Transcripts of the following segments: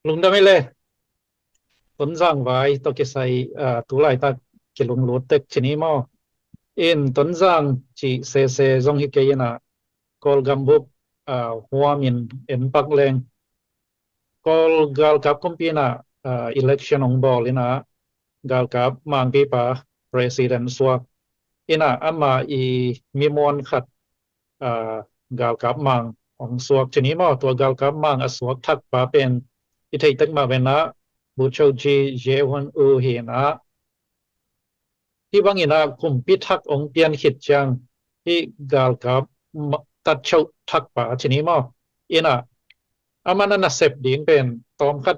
lung da mai le ton jang vai to ke sai tu lai ta ke lung lo tek chini mo in ton jang chi se zong hi ke na kol gambuk huamin en pak leng kol gal kap kompina election ong bol ina gal kap mang pi pa president swak ina ama I mi mon khat gal kap mang ong swak chini mo to gal kap mang aswak thak pa pen I thei tak ma vena bu chau ji je hon u hi naที่บางอินาคุมพิทักษ์องค์เตียนขิดจังที่กาลกับตัดเชาทักป่าชนิดมออินาอามันนั่นเสพดิ่งเป็นตอมคัด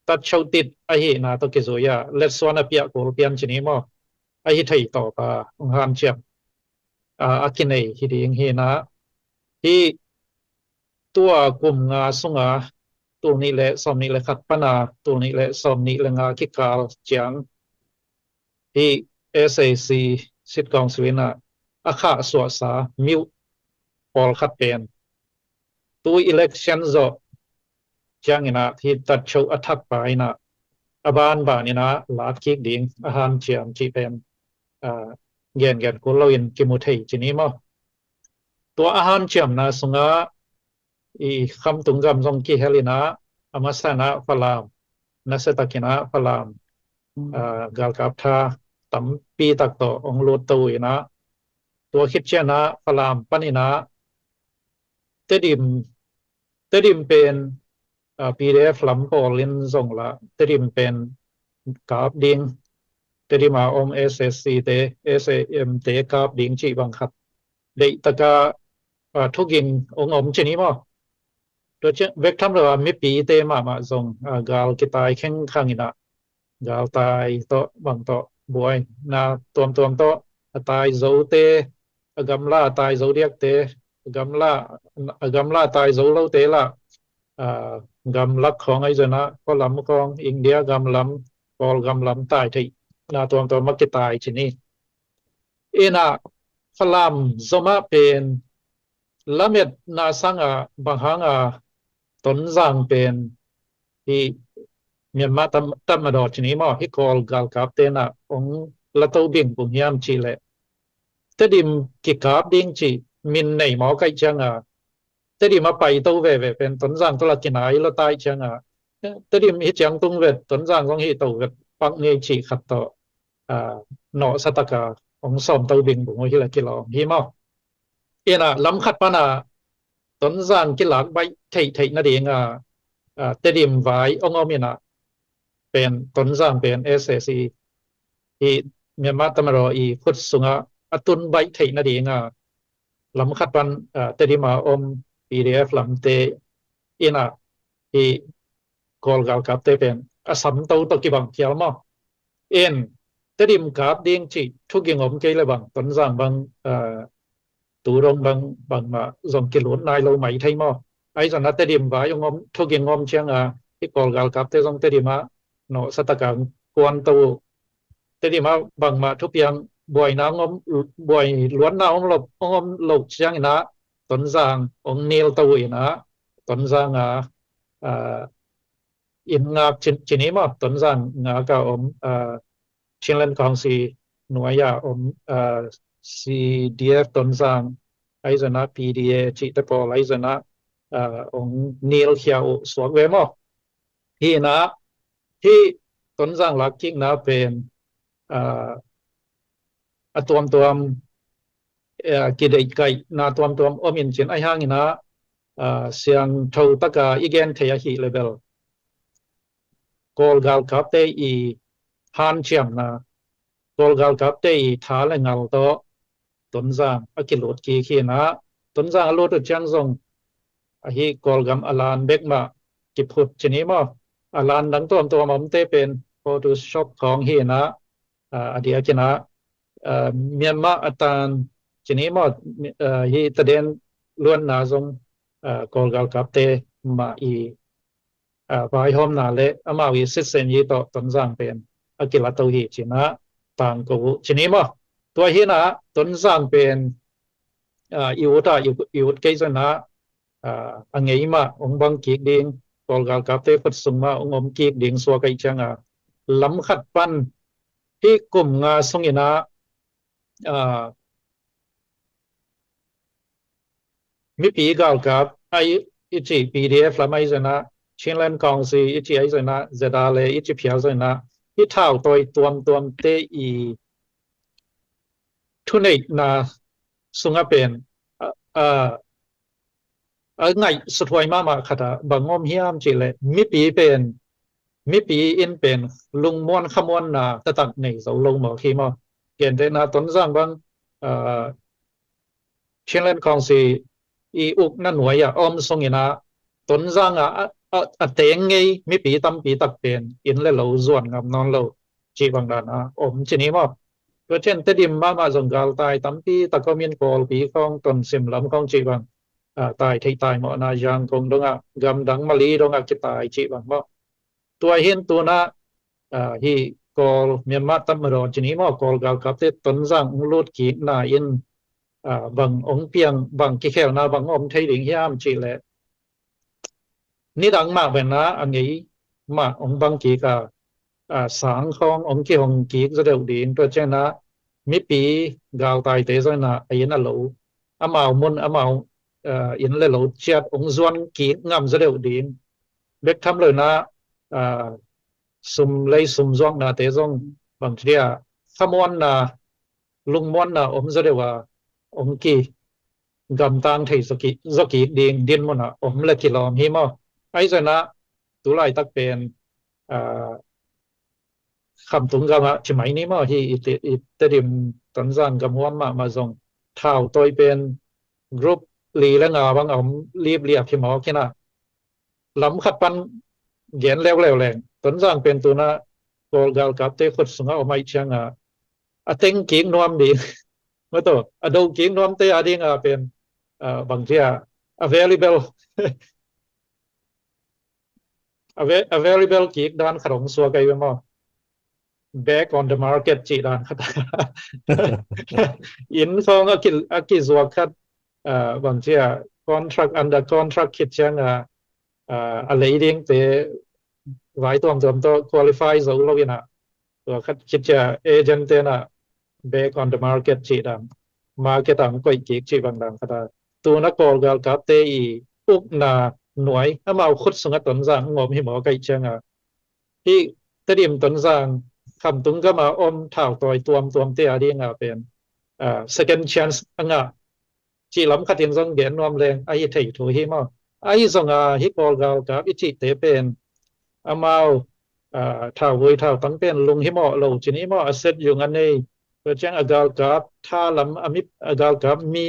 ตัดเชาติดไอหินาตกิโซยาเลสวานาเปียโกลเปียนชนิดมอไอหิไทยต่อป่าองค์ฮานเชียบอากินเอฮิดิ่งเฮนะที่ตัวกลุ่มงาสุงาตัวนี้แหละสมนี้แหละขัดปนาตัวนี้แหละสมนี้แหละงาคิกาลจัง ที่ SAC สิทธิ์กองสวินาอาคาสวสามิวปอลคัดเป็นตัว election จอจังอินะที่ตัดโชว์อัทักไปนะอบานบานินะลาดคิกดิ่งอาหารเชียมจีเป็นเงียนเงียนกุลวินกิมุทัยจีนี้มั้งตัวอาหารเชียมนะสงาอีคำตุงกำทรงกิเฮลินะอามาสนะฟลามนัสตะกินะฟลามกาลกับทาตั้มปีตักโตองโลตุยนะตัวคิดเช่นนะฟลามปันินะเตดิมเป็นPDF ลำโพลินส่งละเตดิมเป็นกราฟดิ้งเตดิมาอม SSC เต SAM เตกราฟดิ้งจีบังคับเด็กตะกาทุกินองอมชนิดมั้งโดยเฉพาะเวกทำเราไม่ปีเตมาส่งกาลกิตายแข่งขันนะกาลตายโตบางโตบวยนาตัวโตตายโจเตกำลาตายโจเรียกเตกำลาตายโจเลาเตละกำลักของไอ้เจนะก็ลำของอินเดียกำลำกอลกำลำตายที่นาตัวมักจะตายชนิดเอ็นะฝรั่งสมาเป็นละเม็ดนาสังบางครั้งต้นสังเป็นที่เมียนมาตั้มมาดอชนิดมั้งที่กอลกาลกับเตนะองละตัวบิ่งปุ่งยามชีเลแต่ดิมกิกับดิ่งชีมินในหมอไก่จังแต่ดิมาไปตัวเวเป็นต้นสังตัวละกินายละตายจังแต่ดิมฮิจังตุงเวต้นสังของฮิตัวเวปักเนชีขัดต่อหนอสตกาของสอมตัวบิ่งปุ่งฮิละกิโลฮิมั้งเอ็นะลำขัดปนาต้นสังกิหลักใบไทยนั่นเองแต่ดิมไว้องอมินะเป็นต้นสังเป็น SSC ที่เมียนมาตมรออีพุทธสุงอตุนใบไทยนั่นเองลำขัดปันเตดิมาอม PDF ลำเตอินะที่กอลกาลกับเตเป็นสัมตัวตกิบังเขียวมั้งเอ็นเตดิมกับดิ่งจีทุกอย่างอมเกลบังต้นสังบังตูรงบังมาส่งกิโลนายเราไม่ไทยมั้งไอ้ส่วนนั้นเตดิมไว้ยงอมทุกอย่างอมเชียงที่กอลกาลกับเตส่งเตดิมาโนสตกังกวนตัวเตดิมาบังมาทุกอย่างบ่อยน้ำบ่อยล้วนน้ำหลบเชียงนะต้นสังองเนลตัวนะต้นสังอินงาชนิดมั้งต้นสังงากับชิงเลนกองสีหน่วยยาCDF ต้นสังไอ้ส่วนนั้น PDA จิตปอลไอ้ส่วนนั้นองเนลเขียวสวกเวมั้งที่นะที่ต้นสังหลักจริงนะเป็นตัวกิเลสไก่นาตัวอมินเชนไอห่างนะเสียงเท่าตะกาอีเกนเทียฮีเลเวลกอลกาลกับเตอีฮันเชียมนะกอลกาลกับเตอีท้าเลงัลโตต้นสังกิโลดกีขีนะต้นสังอโลดจังซงฮีกอลกัมอลานเบกมากิพุดชนิดมั้งอลานดังตัวมัมเตเป็นโฟโต้ช็อปของฮีนะอดีตชนะเมียนมาอัตานชนิดมั้งฮีตะเดนล้วนนาซงกอลกาลกับเตมาอีวายหอมนาเลอามาวิสิเซนยีต่อต้นสังเป็นอากิลาตัวฮีชนะต่างกูชนิดมั้งตัวฮีนะต้นสังเป็นอิวตาอิวเกยนะอังเงยมาองบังกิกดิงก อลกาลกับเตะฟุตซุงมาองอมกีกดิ่งสัวไกจังล้ำขัดปันที่กลุ่มงาสงินะมีปีกาลกับไออิจิ PDF ละไม่ใช่นะชินเลนกองซีอิจิไอใช่นะเจดาเลอิจิเพียวใช่นะที่เท่าตัวเตอีทุนเอกนาสุงเป็นเอ่อไงสุดท้ายมาขดาบางงอมเฮียมจิเลยมีปีอินเป็นลุงม้วนขมวนนาตะตักในเสาลงหมอคีมอเกณฑ์เดนาต้นสร้างบางเช่นเล่นของสีอีอุกนั่นหน่วยอมทรงอินะต้นสร้างเตงไงมีปีตั้มปีตักเป็นอินเลยเราส่วนกับนอนเราจีบางดานอมชนิดมั้งก็เช่นเตดิมมาสงกาลตายตั้มปีตะก็มีนกอลปีของต้นสิมลำของจีบางตายที่ตายหมอนายังคงดงกำดังมาลีดงกิตายจีบางมั้งตัวเห็นตัวน่ะฮีกอลเมียนมาตั้มมารอชนิดมั้งกอลกาลกับเตต้นสร้างอุลุดกีน่าอินบางองเปียงบางกิเคลนาบางอมไทยดิ่งยามจีเลนี่ดังมากเป็นนะอันนี้มาองบางกีกสังขององกีองกีกจะเดือดดินตัวเจนะมีปีกาวตายเตะซะนะไอ้นั่นเราอามามุนอามาอินเลยเราเชียดองจวนกีกงามจะเดือดดินเบ็กทำเลยนะสุมเลยสุมจวงนะเตะจงบางทีขมวนนะลุงมวนนะอมจะเดือดว่าองกีกำตังที่สกีดินดินมันอมเล็กกิโลมีมั้งไอ้เจ้านะตุลาตักเป็นคำตุงกามะชิมัยนี้มั้งที่อิตดิมตันซังกับหัวมาส่งเท่าตัวเป็นกรุ๊ปลีและงาบางอมรีบเรียบที่หมอแค่น่ะล้ำขัดปันเย็นแล้วแรงตันซังเป็นตัวน่ะโกลกาลกับเตะขุดสุงเอาไม่เชียงเต็งกิ้งนวมดีเมื่อตัวดูกิ้งนวมเตะดิ้งเป็นบางที available available กีกด้านขนมสัวไกไปมั้ง back on the market จีด้านขัดอินฟองกิสัวขัดบางที contract under contract คิดเช่นอะไรดิ้งเตะไว้ตัว qualify สูงแล้วนะตัวขัดคิดจะ agent เตะนะ back on the market จีด้าน market ต่างก็อีกจีบางด้านขัดตัวนักบอลกับเตะอุกนาหน่วยถ้ามาเอาคุดสงัดต้นสังงอมหิมอไก่เชียงที่เตดิมต้นสังคำตุงก็มาอมเท่าตัวเตะดีงเป็นsecond chance จีล้ำขัดยังส่งเดียนนวมแรงไอ้ที่ถูหิมอไอ้ส่งฮิบอลกับอิจิเตเป็นมาเท่าตั้งเป็นลุงหิมอเราจีนี้มอเซตอยู่งั้นนี่เพื่อแจ้งกับถ้าล้ำมิกับมี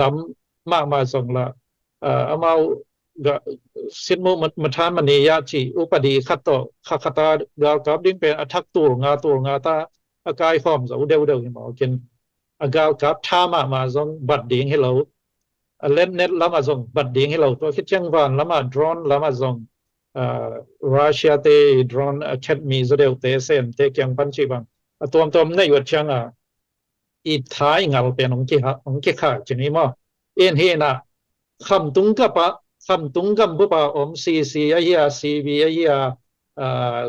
ล้ำมาส่งละมาสินมุมันทานมันนี่ยาจีอุปดีขัดต่อขัดตาดาวกับดิ้งเป็นอัทักตัวงาตาอากายฟอมจะอุเดวอย่างหมอกินอากากับท่ามาส่งบัดดิ้งให้เราเล่นเน็ตแล้วมาส่งบัดดิ้งให้เราตัวคิดจังหวันแล้วมาโดรนแล้วมาส่งรัสเซียเตโดรนแคดมีจะเดวเตเซนเตเกียงปันชีบังตัวในวัดเชียงอีท้ายเงาเป็นองค์ข้าจีนี้มั้งเอ็นเฮน่ะคำตุงกับบุปผาอมซีไอ้ยาซีบีไอ้ยา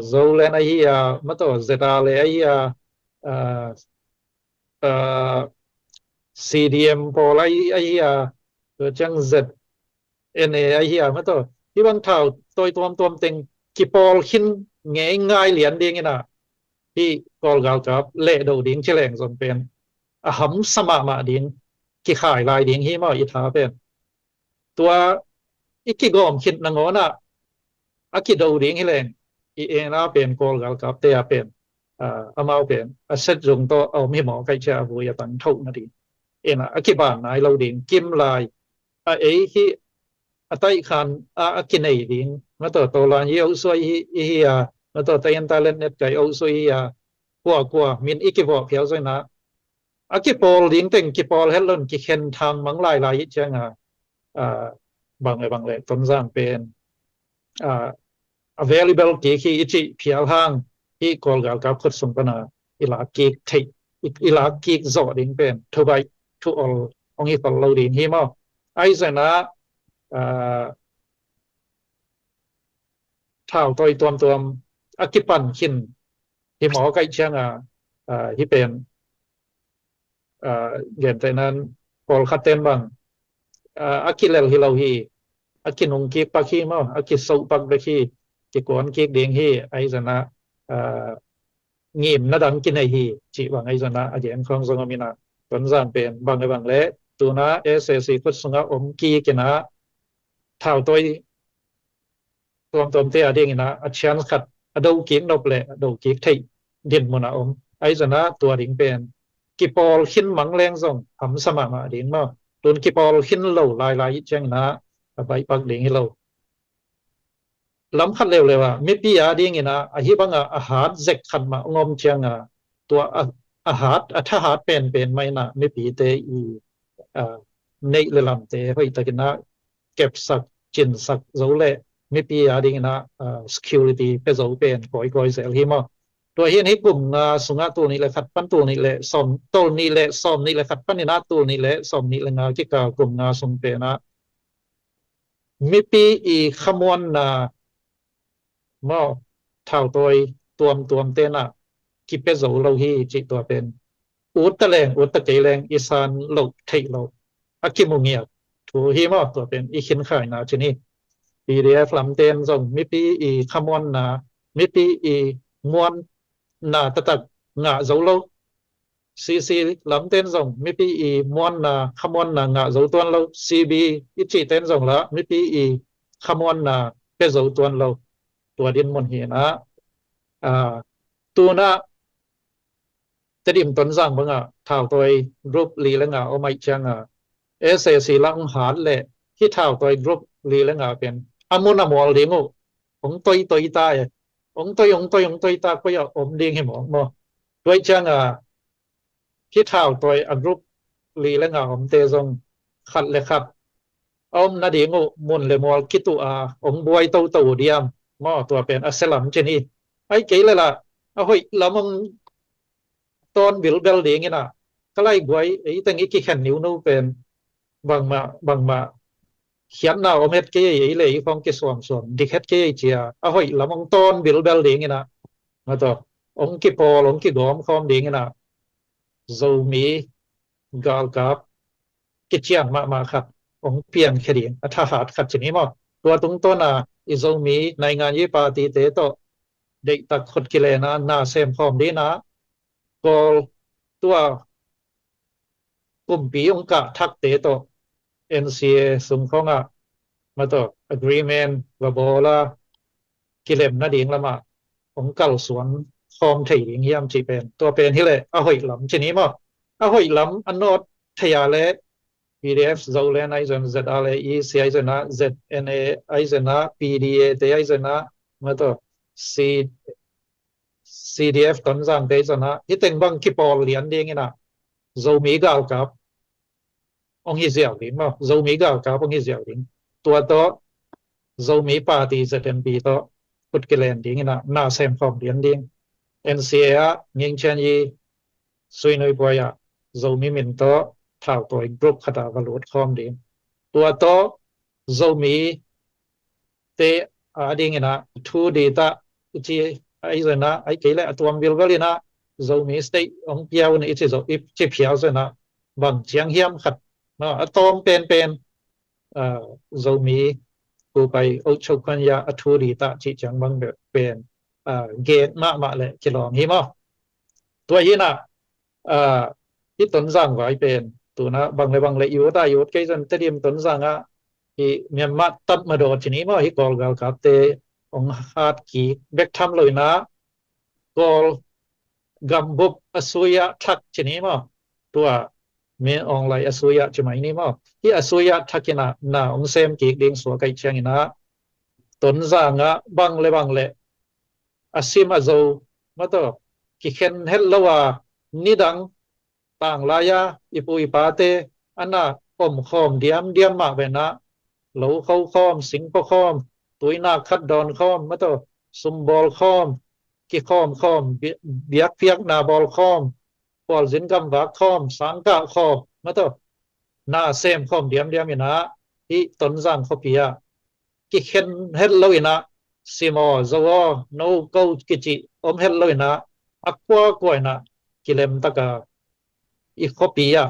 โซเลนไอ้ยามาตัวเซตาเลไอ้ยาซีดีเอ็มพอลไอ้ยาตัวจังเซตเอ็นเอไอ้ยามาตัวที่บางเท่าตัวเต็งกิปอลขินง่ายเหรียญเดียงนะที่กอลกาลกับเละดูดิ้งเฉลงส่วนเป็นหำสมาดิ้งที่ขายลายดิ้งที่มาอิทาเป็นตัวอีกกี่กอมคิดนังน่ะอากิดดูดิ้งให้แรงอีเองนะเป็นกอลกับเตียเป็นมาเป็นเซตจงตัวเอาไม่หมอใครเชื่อบุยตันทุกนาทีเองนะอากิบานนายเราดิ้งกิมลายที่ไต้ขันอากินไอดิ้งมาตัวลานยี่เอาสวยมาตัวเตียนตาเล่นเน็ตไก่เอาสวยกว่ามินอีกิบอกเพียวสวยนะอากิปอลดิ้งเต็งกิปอลเฮลลนกิเคนทางมังลายเจ้าบางเลยต้นสร้างเป็นavailable กี่อิจิเพียวห้างที่กอลกับขุดสมปนาอิลากิกที่อิลากิกจอดิ้งเป็นทุบทุอลองค์อีฟอลเราดิ้งฮิมอไอ้เสนา เท่าตัวอากิปันขินที่หมอใกล้เชียงที่เป็นเรียนแต่นั้นพอลคัดเต็นบังอากิเลลฮิเลาฮีอากินงกิกปักฮีมั้งอากิสุปักเบคีกิกวนกิกเดียงฮีไอซนะงิมนาดังกินไอฮีจีบังไอซนะอาเจนครองสงมินะตอนจางเป็นบางไอบางเละตัวนะเอสเอซีกุศลอมกีกินะเท่าตัวเตียดิ้งนะอาเชียนขัดอดูกิกนบเละอดูกิกไทยดินมุนะไอซนะตัวดิ้งเป็นกิปอลขินมังแรงส่งทำสมามาดิ้งมั้งตัวกิปอลขินโลลายเจงนะไปปักดิ้งให้เราล้ำคัดเร็วเลยว่าไม่ปีอาดิ้งนะอาฮิบังอาหารเจ็กขัดมางอมเชียงตัวอาหารถ้าหารเป็นไม่นะไม่ปีเตอีในเรื่องเตะไปตะกินะเก็บสักจินสักโจเล่ไม่ปีอะไรนะsecurity เป็นโจเป็นก่อยเสียที่มั้งตัวเห็นให้กลุ่มสุงาตัวนี้เลยขัดปั้นตัวนี้เลยสอมตัวนี้เลยสอมนี้เลยขัดปั้นนี่นะตัวนี้เลยสอมนี้เลยที่กากลุ่มสมเป็นนะไม่ปีอีขมวนมั้งเท่าตัวเต้นคิดเป็นโจเราที่จิตตัวเป็นอุตตะเกแรงอีสานโลกไทยโลกอากิมุงเงียถูฮีมอตัวเป็นอีขินข่ายนะชนิดPDF ลำเต็มส่งมิปีอีขมวนมิปีอีมวนตะตักงะโจโลซีลำเต็มส่งมิปีอีมวนขมวนงะโจตัวนโลCBอิจิเต็มส่งละมิปีอีขมวนเป็นโจตัวนโลตัวดินมนเหีนะตัวจะดิ่มต้นสั่งบ้างเท่าตัวรูปลีแล้วเอาไม่จังเอเซสีลังหารเลยที่เท่าตัวรูปลีแล้วเป็นอามุนอมอลเดียงองตัวตายองตัวตาก็อยากอมเดียงให้หมอด้วยจังที่เท่าตัวอันรูปลีแล้วอมเตจงขัดเลยครับอมนาเดียงมุนเลยมอลคิดตัวองบวยตัวเดียมมอตัวเป็นอัสลัมเจนี่ไอ้เก๋เลยล่ะเอาเฮ้ยเรามึงตอนบิลเบลเดียงนะก็ไล่บวยไอ้ตั้งอีกแค่นิ้วนู้เป็นบางมาเขียนหน้าอเมริกาไอ้เลยฟองเกสวมดิเฮ็ดเกย์เจียเอาเฮ้ยละมงตอนบิลเบลเดียงนะมาต่อองค์กิปอลองค์กิดอมคอมเดียงนะโจมีกาลกับกิจยังมาครับองค์เพียงแค่เดียงทหารขัดชนิดมั้งตัวตรงต้นอิโจมีในงานยี่ปาตีเตโตเด็กตักคนกิเลนะนาเซมคอมดีนะก็ตัวกลุ่มปีองค์กะทักเตโต NCA สมของมาต่อ agreement ว่าบอละกิเลมนาดิ่งละมาของเก่าสวนคอมไทยดิ่งยามจีเป็นตัวเป็นที่เลยเอาหอยลำชนิดมั้งเอาหอยลำอันโนดทยาเล PDF โซเลนไอเซน ZRE C ไอเซนะ ZNA ไอเซนะ PDA เตไอเซนะมาต่อ C CDF ตอนจางเตไอเซนะที่เต็งบังคิปอลเลียนดิ่งนะโจมีกาลกับองค์เสียวลิงมั้งโจมีกาลกับองค์เสียวลิงตัวโตโจมีปาร์ตี้จะเป็นปีโตพุทธกิเลนดิ่งนะน่าเซมคอมเลียนดิ่ง NCA ยิงเชนยีสุยนุยปอยโจมีมินโตเท่าตัวกรุ๊ปขดาวลุดคอมดิ่งตัวโตโจมีเตดิ่งนะทูดีตาจีไอ้เจนะไอ้เกล้ตัวมิลก็เลยนะโจมีสเตย์องเปียวนี่จะอีจะเพียวเจนะบางเชียงเฮียมขัดเนาะตอมเป็นโจมีกูไปอุชกันยาทูดีตาจิจังบางแบบเป็นเกตมาเลยจะลองหิมะตัวนี้นะที่ต้นสังไว้เป็นตัวนะบางเลยอยู่ได้อยู่แค่จนเตรียมต้นสังที่เมียนมาตัดมาโดดชนิดว่าที่กอลกาลกับเตองฮาร์ดกีเบกทำเลยนะกอลกัมบุบอสุยะทักชนิดว่าตัวเมียออนไลน์อสุยะจะไม่นี่มั้งที่อสุยะทักกินะองเซมกีเด้งสัวไก่เชียงนะต้นสังบางเลยอาซิมาโจมาต่อกิเคนเฮลลว่านิดังต่างลายาอิปุอิปาเตอันน่ะอมคอมเดียมมาเป็นนะเหลาเข้าคอมสิงปคอมตุยนาคัดดอนคอมมาต่อซุมบอลคอมกิคอมเบียกเพียกนาบอลคอมบอลสินกำวักคอมสังกะคอมมาต่อนาเซมคอมเดียมนะที่ต้นสังเขาเปียกิเคนเฮลลวินะ simo zo no ko kichi om hel loina akwa koina kilem taka I khopia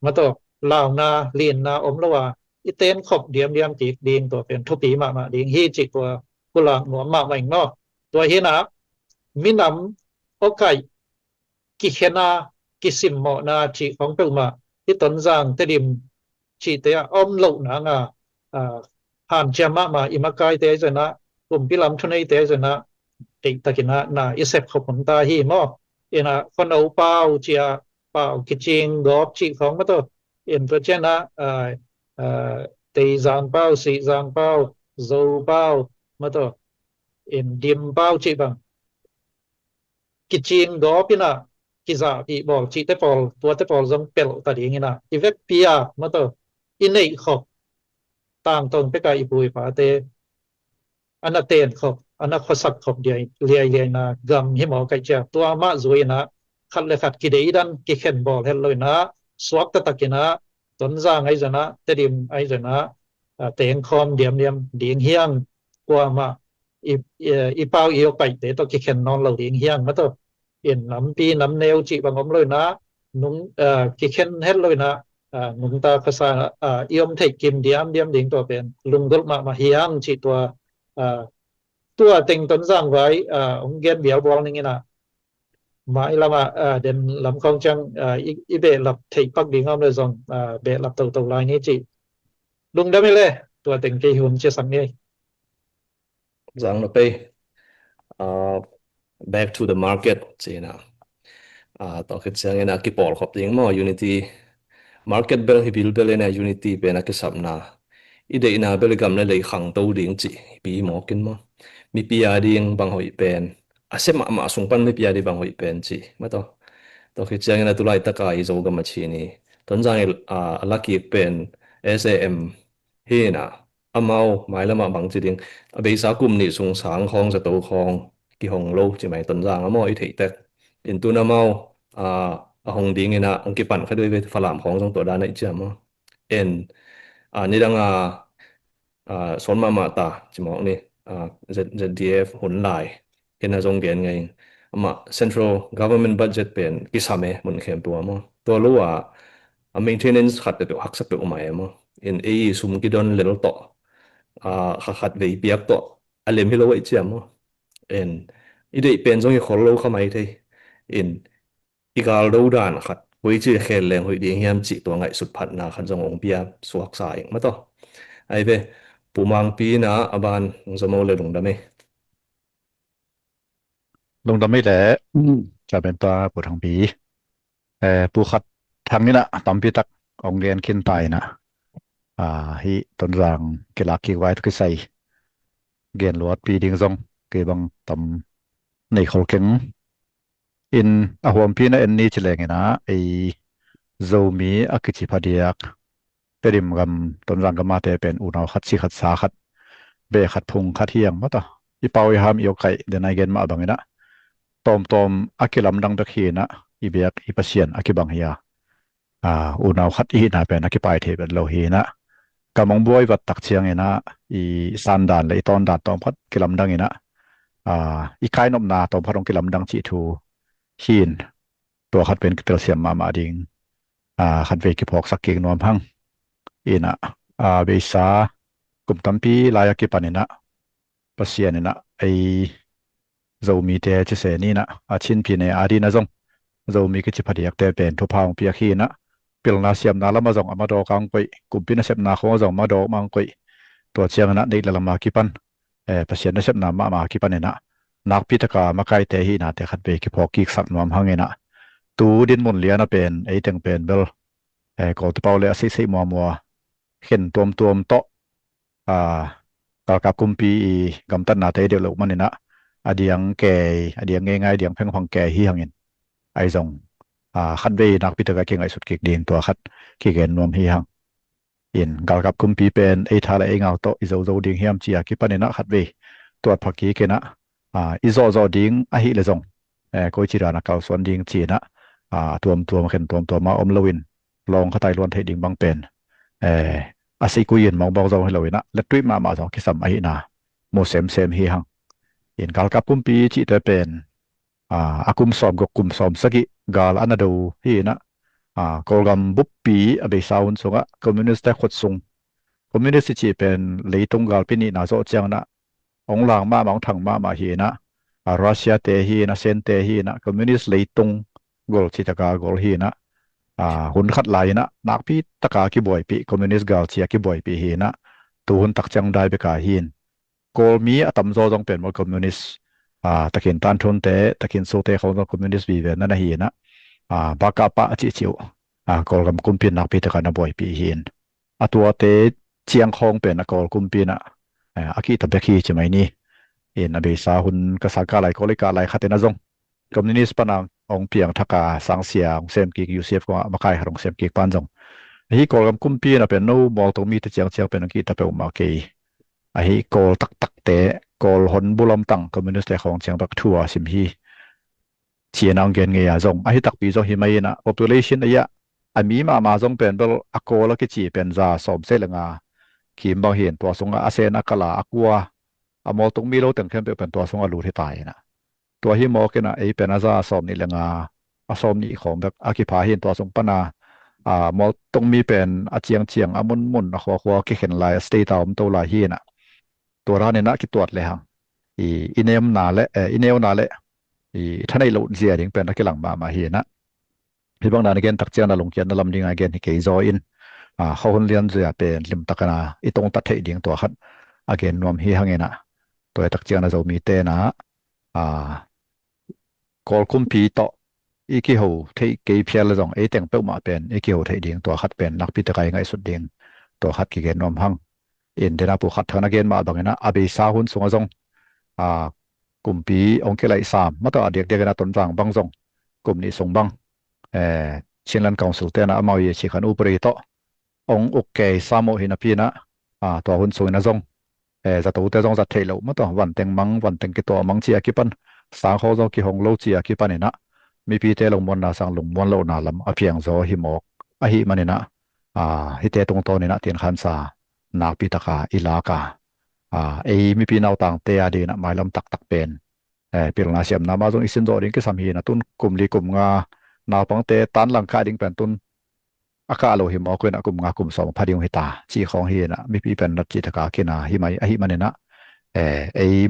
mato lao na lin na om lawa iten khop diam chỉ ding to pen thupi ma ding hi chỉ của kula no ma mai no to hi na minam okai ki khena ki sim mo na chỉ phóng tu ma ti ton giang te dim chỉ te om lo na nga han chama ma imakai te jana kum pilam thunei te jana te takina na isep khopon ta hi mo ina con ấu bao chia bao kitchen góp chỉ phóng mà thôi in vật chất na tây giang bao sĩ giang bao dầu bao mà thôi in điểm bao chỉ bằng kitchen góp na ki za pi bol chỉ te pol tua te pol zong pel ta ding na i vek pia mà thôi in nei khop tang ton pe ka i bui pa te anh tên khop anh khó sắc khop dia lia na gam hi mo kai cha tua ma zui na khát le khát kỳ đấy đan kỳ khen bol hết rồi na swak ta takina tuần giang ấy na te dim ấy na tiếng khom điểm điện hiang qua mà i bao yêu bảy để to kỳ khen non lâu điện hiang mà to in nắm pi nắm neo chỉ bằng ống rồi na nung kỳ khen hết rồi na nung ta phát sa iom thấy kim điểm điện to bên lung gol mà hiang chỉ tua tình tuần giang vậy ông gen biểu bol như na mãi lama đến làm công trang ý bệ lập thị bắc đi ngon rồi dòng bệ lập tàu lại như chị đúng đó mới lệ tua tình cây hồn chia sẵn đi rằng nó pe back to the market chị nào tao khi sang cái cái ball khop tiếng mà unity market bell hi bill bell na unity pe na cái sập na ide na bell gam na lấy khang tàu tiếng chị bị mò kinh mà mi pia tiếng bằng hội pen asem ma sung pan mi pia đi bằng hội pen chị mà tao khi sang na tu lại tất cả izo gam mà chị ni tuần sang lucky pen SAM hi na amao mai lama bằng chị tiếng bây giờ cũng ni sung sáng khong sa tàu khong cái hồng lâu chỉ mày tuần sang amao ít thấy tết in tu na mau hồng đi nghe na ông cái bản khai đôi về pha làm hồng trong tổ đa này chứ mà en ni đang son mà ta chỉ mong ni ZDF hỗn lại cái là trong cái ngày mà central government budget pen cái sao mấy muốn khen tua mà tua lu maintenance khát được hắc sắc được mà mà in ai sum cái don little to khát về biếc to alem hi lo vậy chứ mà en idei pen trong cái khổ lâu không ai thế in igal do dan khat hoi chi khel leng hoi ding hiam chi to ngai sut phat na khan jong ong pia suak sa eng ma to ai ve pumang pi na aban zomo le lung dame lung dame leจะเป็นตัวปูทางปีปูขัดทางนี้นะตอมปีตักองเรียนขึ้นไตนะฮิต้นรางเกลักกี่ไว้ทุกใส่เกียนลวดปีดิ่งซงเกบังตอมในเขาเก่งอินหัวปีนะเอ็นนี่เฉลงนะไอโซมีอักจิพาเดียกเตริมกำต้นรางกำมาเตเป็นอุณาวขัดสีขัดสาขัดเบขัดพุงขัดเฮียงมาต่ออีเปาอีหามอีโอไก่เดนายเกนมาบังนะตอมอักิลำดังตะขีนะอีเบียกอีปัสเซียนอักิบังเฮียอุณาวขัดอีนะเป็นอักิปายเทเป็นโลหีนะกำมองบวยวัดตักเชียงนะอีสันดานเลยตอนดานตอมพัดกิลำดังนะอีกายนมนาตอมพัดองกิลำดังจีทูหินตัวขัดเป็นเตลเซียมมาดิงขัดเวกิพอกสักเก่งนวมพังอีนะเบซ่ากลุ่มตัมปีลายกิปันนะปัสเซียนนะไอโซมีเตจะเสนี่นะชินพีเนอาดีนะจงโซมีกิจพัดยักเตเป็นทุพาวเปียขีนะเปลนาเซียมนาละมาจงมาดอกังไปกลุ่มปีนะเซมนาของจงมาดอมังไปตัวเชียงนะในละมากิปันปัสเซียนนะเซมนามากิปันนะนักพิธกามาไกลเตหีนะแต่ขัดเบกิพอกิกสักนวมหังเงนะตูดินมุนเลียนะเป็นไอเต็งเป็นเบลก็ตัวเปล่าเลยสิมัวเห็นตัวโตกากับกุมปีกำตันนาเตเดียวลูกมันนะอดียงแก่อดียงง่ายๆเดียงเพ่งพังแก่ฮีหังเงินไอซงขัดเวนักพิธกาเก่งไอสุดเก่งดีตัวขัดขี้เก่งนวมฮีหังอินกากับกุมปีเป็นไอทาละไอเงาโตอิโซโซดิงเฮียมจีอากิปันนะขัดเวตัวพักกี้เกนะอิโซโซดิงอหิเลซงก็จิรานะเกาส่วนดิงจีนะตัวมาเข็นตัวมาอมลวินลองเข้าไตล้วนเทดิงบางเป็นอาศัยกุยนมองบองเราให้เราเนะและตุ้ยมาสองกิสัมไอนา โมเซมฮีหังอินกาลกับกุมปีจิตเป็นอากุมสอมกกุมสอมสกิกาลอันดูฮีนะกอลกัมบุปปีอเบสาวุนสงะคอมมิวนิสต์ได้ขดส่งคอมมิวนิสต์จีเป็นเลยตรงกาลปีนี้น่าจะเจียงนะองหลังมามองทางมาฮีนะรัสเซียเตฮีนะเซนเตฮีนะคอมมิวนิสต์เลยตรงกอลจิตกากอลฮีนะหุ่นขัดไหลนะนักพี่ตะกากิบอยปีคอมมิวนิสต์กาลเชียกิบอยปีฮีนะตัวหุ่นตักจังได้ไปกาฮีนกอลมีอัตมโจจงเป็นมอลคอมมิวนิสต์ตะกินตันทุนเตตะกินโซเตเขาต้องคอมมิวนิสต์วีเวนนั่นฮีนะบากาปะจิจิวกอลกำกุมปีนักพิจารณาบ่อยปีหินตัวเตเชียงคงเป็นกอลกุมปีนะอากิตะเบกีใช่ไหมนี่อเบสาหุนกษัตริย์กาไลโคลิกาไลขัดเตนะจงคอมมิวนิสต์ปนังองเพียงทักกาสังเสียงเซมกิกยูเซฟก็มาขายหงเซมกิกปันจงฮีกอลกำกุมปีนะเป็นนูมอลตรงมีตะเจียงเป็นอังกิตะเปอมาเกยฮีกอลตักเตกอลหนบุลมตังคอมมิวนิสต์ของเชียงบักทัวสิมฮีเชียนองเกนเงียจงตักปีจงฮิมายินะ population อายะมีมาจงเป็นเบลอโกลกิจีเป็นจ่าสมเสลงาขีมบางเห็นตัวสงอาเซนอกลาอกัวมอลตรงมีโลตึงเข้มเป็นตัวสงอาลูที่ตายนะตัวฮิมอกินะเป็นจ่าสมนี่เลงาสมนี่ของแบบอากิพาเห็นตัวสงปนามอลตรงมีเป็นเจียงมุนหัวกิเห็นลายสเตตามตัวลายฮีนะตัวร้านเนี่ยนะกิตัวเลยฮะอินเนมนาเลอินเนลนาเลท่านในหลุดเสียดิ้งเป็นนักกีฬามาเห็นนะที่บางนานเกณฑ์ตักเจียนลงเกียนลำดิ้งเกณฑ์ที่เกยจอยนเขาคนเรียนเสียเป็นลิมตักนาอีตรงตัดเทดิ้งตัวขัดเกณฑ์นวมฮีหังเงินะตัวตักเจียนจะมีเตนะกอลคุมพีต่ออีกิหูที่เกยเพียรเลยจงแต่งเป้ามาเป็นอีกิหูที่ดิ้งตัวขัดเป็นนักพิจารณาไงสุดดิ้งตัวขัดเกณฑ์นวมหังเดน่าผู้ขัดทางนักเกณฑ์มาบางเงินะอาบิสาหุนสงจงกลุ่มปีองค์เกลัยสามมาต่อเด็กกันต้นรังบางจงกลุ่มนี้ส่งบังเช่นลันกองสุเตนะมาวิชิขันอุปริโตองค์โอเคสามโมหินพีนะตัวหุ่นส่งนะจงจะตัวเตจงจะเทลมาต่อวันเต็งมังวันเต็งกิตัวมังเชียกิปันสางเขาจงกิหงโลเชียกิปันนี่นะมีพีเตลงมวลนาสังลงมวลโลนาลำอเพียงโซหิมอกหิมันนี่นะฮิเตตรงโตนี่นะเตียนขันสานาปิตกาอิลากามีพี่น้องต่างเตียดีนะหมายลำตักเป็นปีหลังเสียมนามาจงอิสินโดดิ้งก็สามีนะตุนกลุ่มลีกลุ่มงานาปังเตตันหลังคาดิ้งเป็นตุนอากาศโลหิมอกุนะกลุ่มงากลุ่มสองพาดิงหิตาจีของเฮียนะมีพี่เป็นนักจิตกาเกนาหิมันเนี่ยนะ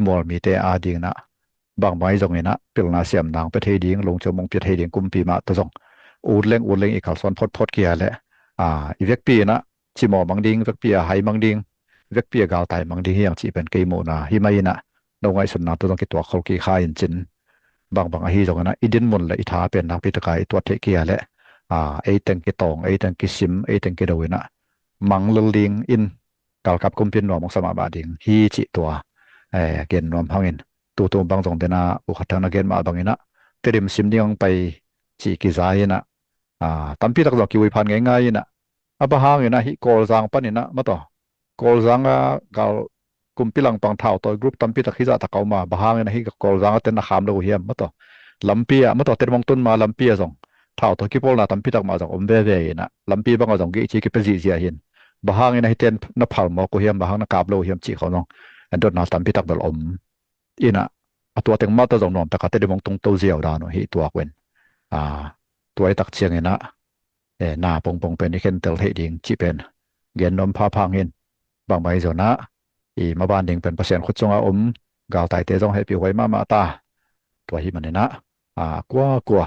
มอลมีเตอาดิ้งนะบางใบจงเนี่ยนะปีหลังเสียมนางไปเทดิ้งลงจมงไปเทดิ้งกลุ่มปีมาตัวจงอูดเล่งอีกข่าวซ้อนพดเกียร์แหละอีเวกปีนะชิมอบังดิ้งเวกปีไฮบังดิ้งเวกปีกาวไตมังดีเฮียงจีเป็นเกยโมนาฮิมายินะนงไอสุนนาตัวต้องกิตัวเขากีข้ายินจินบางฮีจงนะอิดินมุนและอิทาเป็นนักพิจารณาตัวเทเกียและเต็งกิตองเต็งกิซิมเต็งกิดวินะมังลลิงอินกาลกับกุมพินนวมสมาบาดิงฮีจิตัวเกณฑ์นวมพังอินตัวบางตรงเดนะอุคัทนาเกณฑ์มาบางอินะเตริมซิมยังไปจีกิซายนะตั้มพิทักษ์กิวิพันง่ายๆนะบางอินะฮิโกลซังปันอินะมาต่อกอลซังกกุมพิลังปังเท่าตัวกรุ๊ปตั้มพิทักษ์ฮิจะตะเกามาบางอินะฮิกอลซังเต็นนักขามโลเฮียมมาต่อลำปีมาต่อเต็นมองต้นมาลำปีส่งเท่าตัวกิปอลนะตั้มพิทักษ์มาส่งเว่นะลำปีบางส่งกี่ชีกิเป็นจีเห็นบางอินะฮิเต็นนับผ่านมอกุเฮียมบางนักกาบโลเฮียมจีเขาน้องอันโดนนับตั้มพิทักษ์เบลอินะตัวเต็งมาตัวส่งนอมแต่ก็เต็นมองตรงตัวเจียวดานุฮิตัวเวนตัวไอ้ตักเชียงอินะหน้าปงเป็นนี่เข็นเตลเฮดิงจีเป็นเกณฑ์นมพาพังเห็นบางใบจนะมาบ้านดิงเป็นเปอร์เซ็นต์ขุดจงกาวไตเตจงให้ผิวไว้มาตาตัวที่มันเนี่ยนะกลัว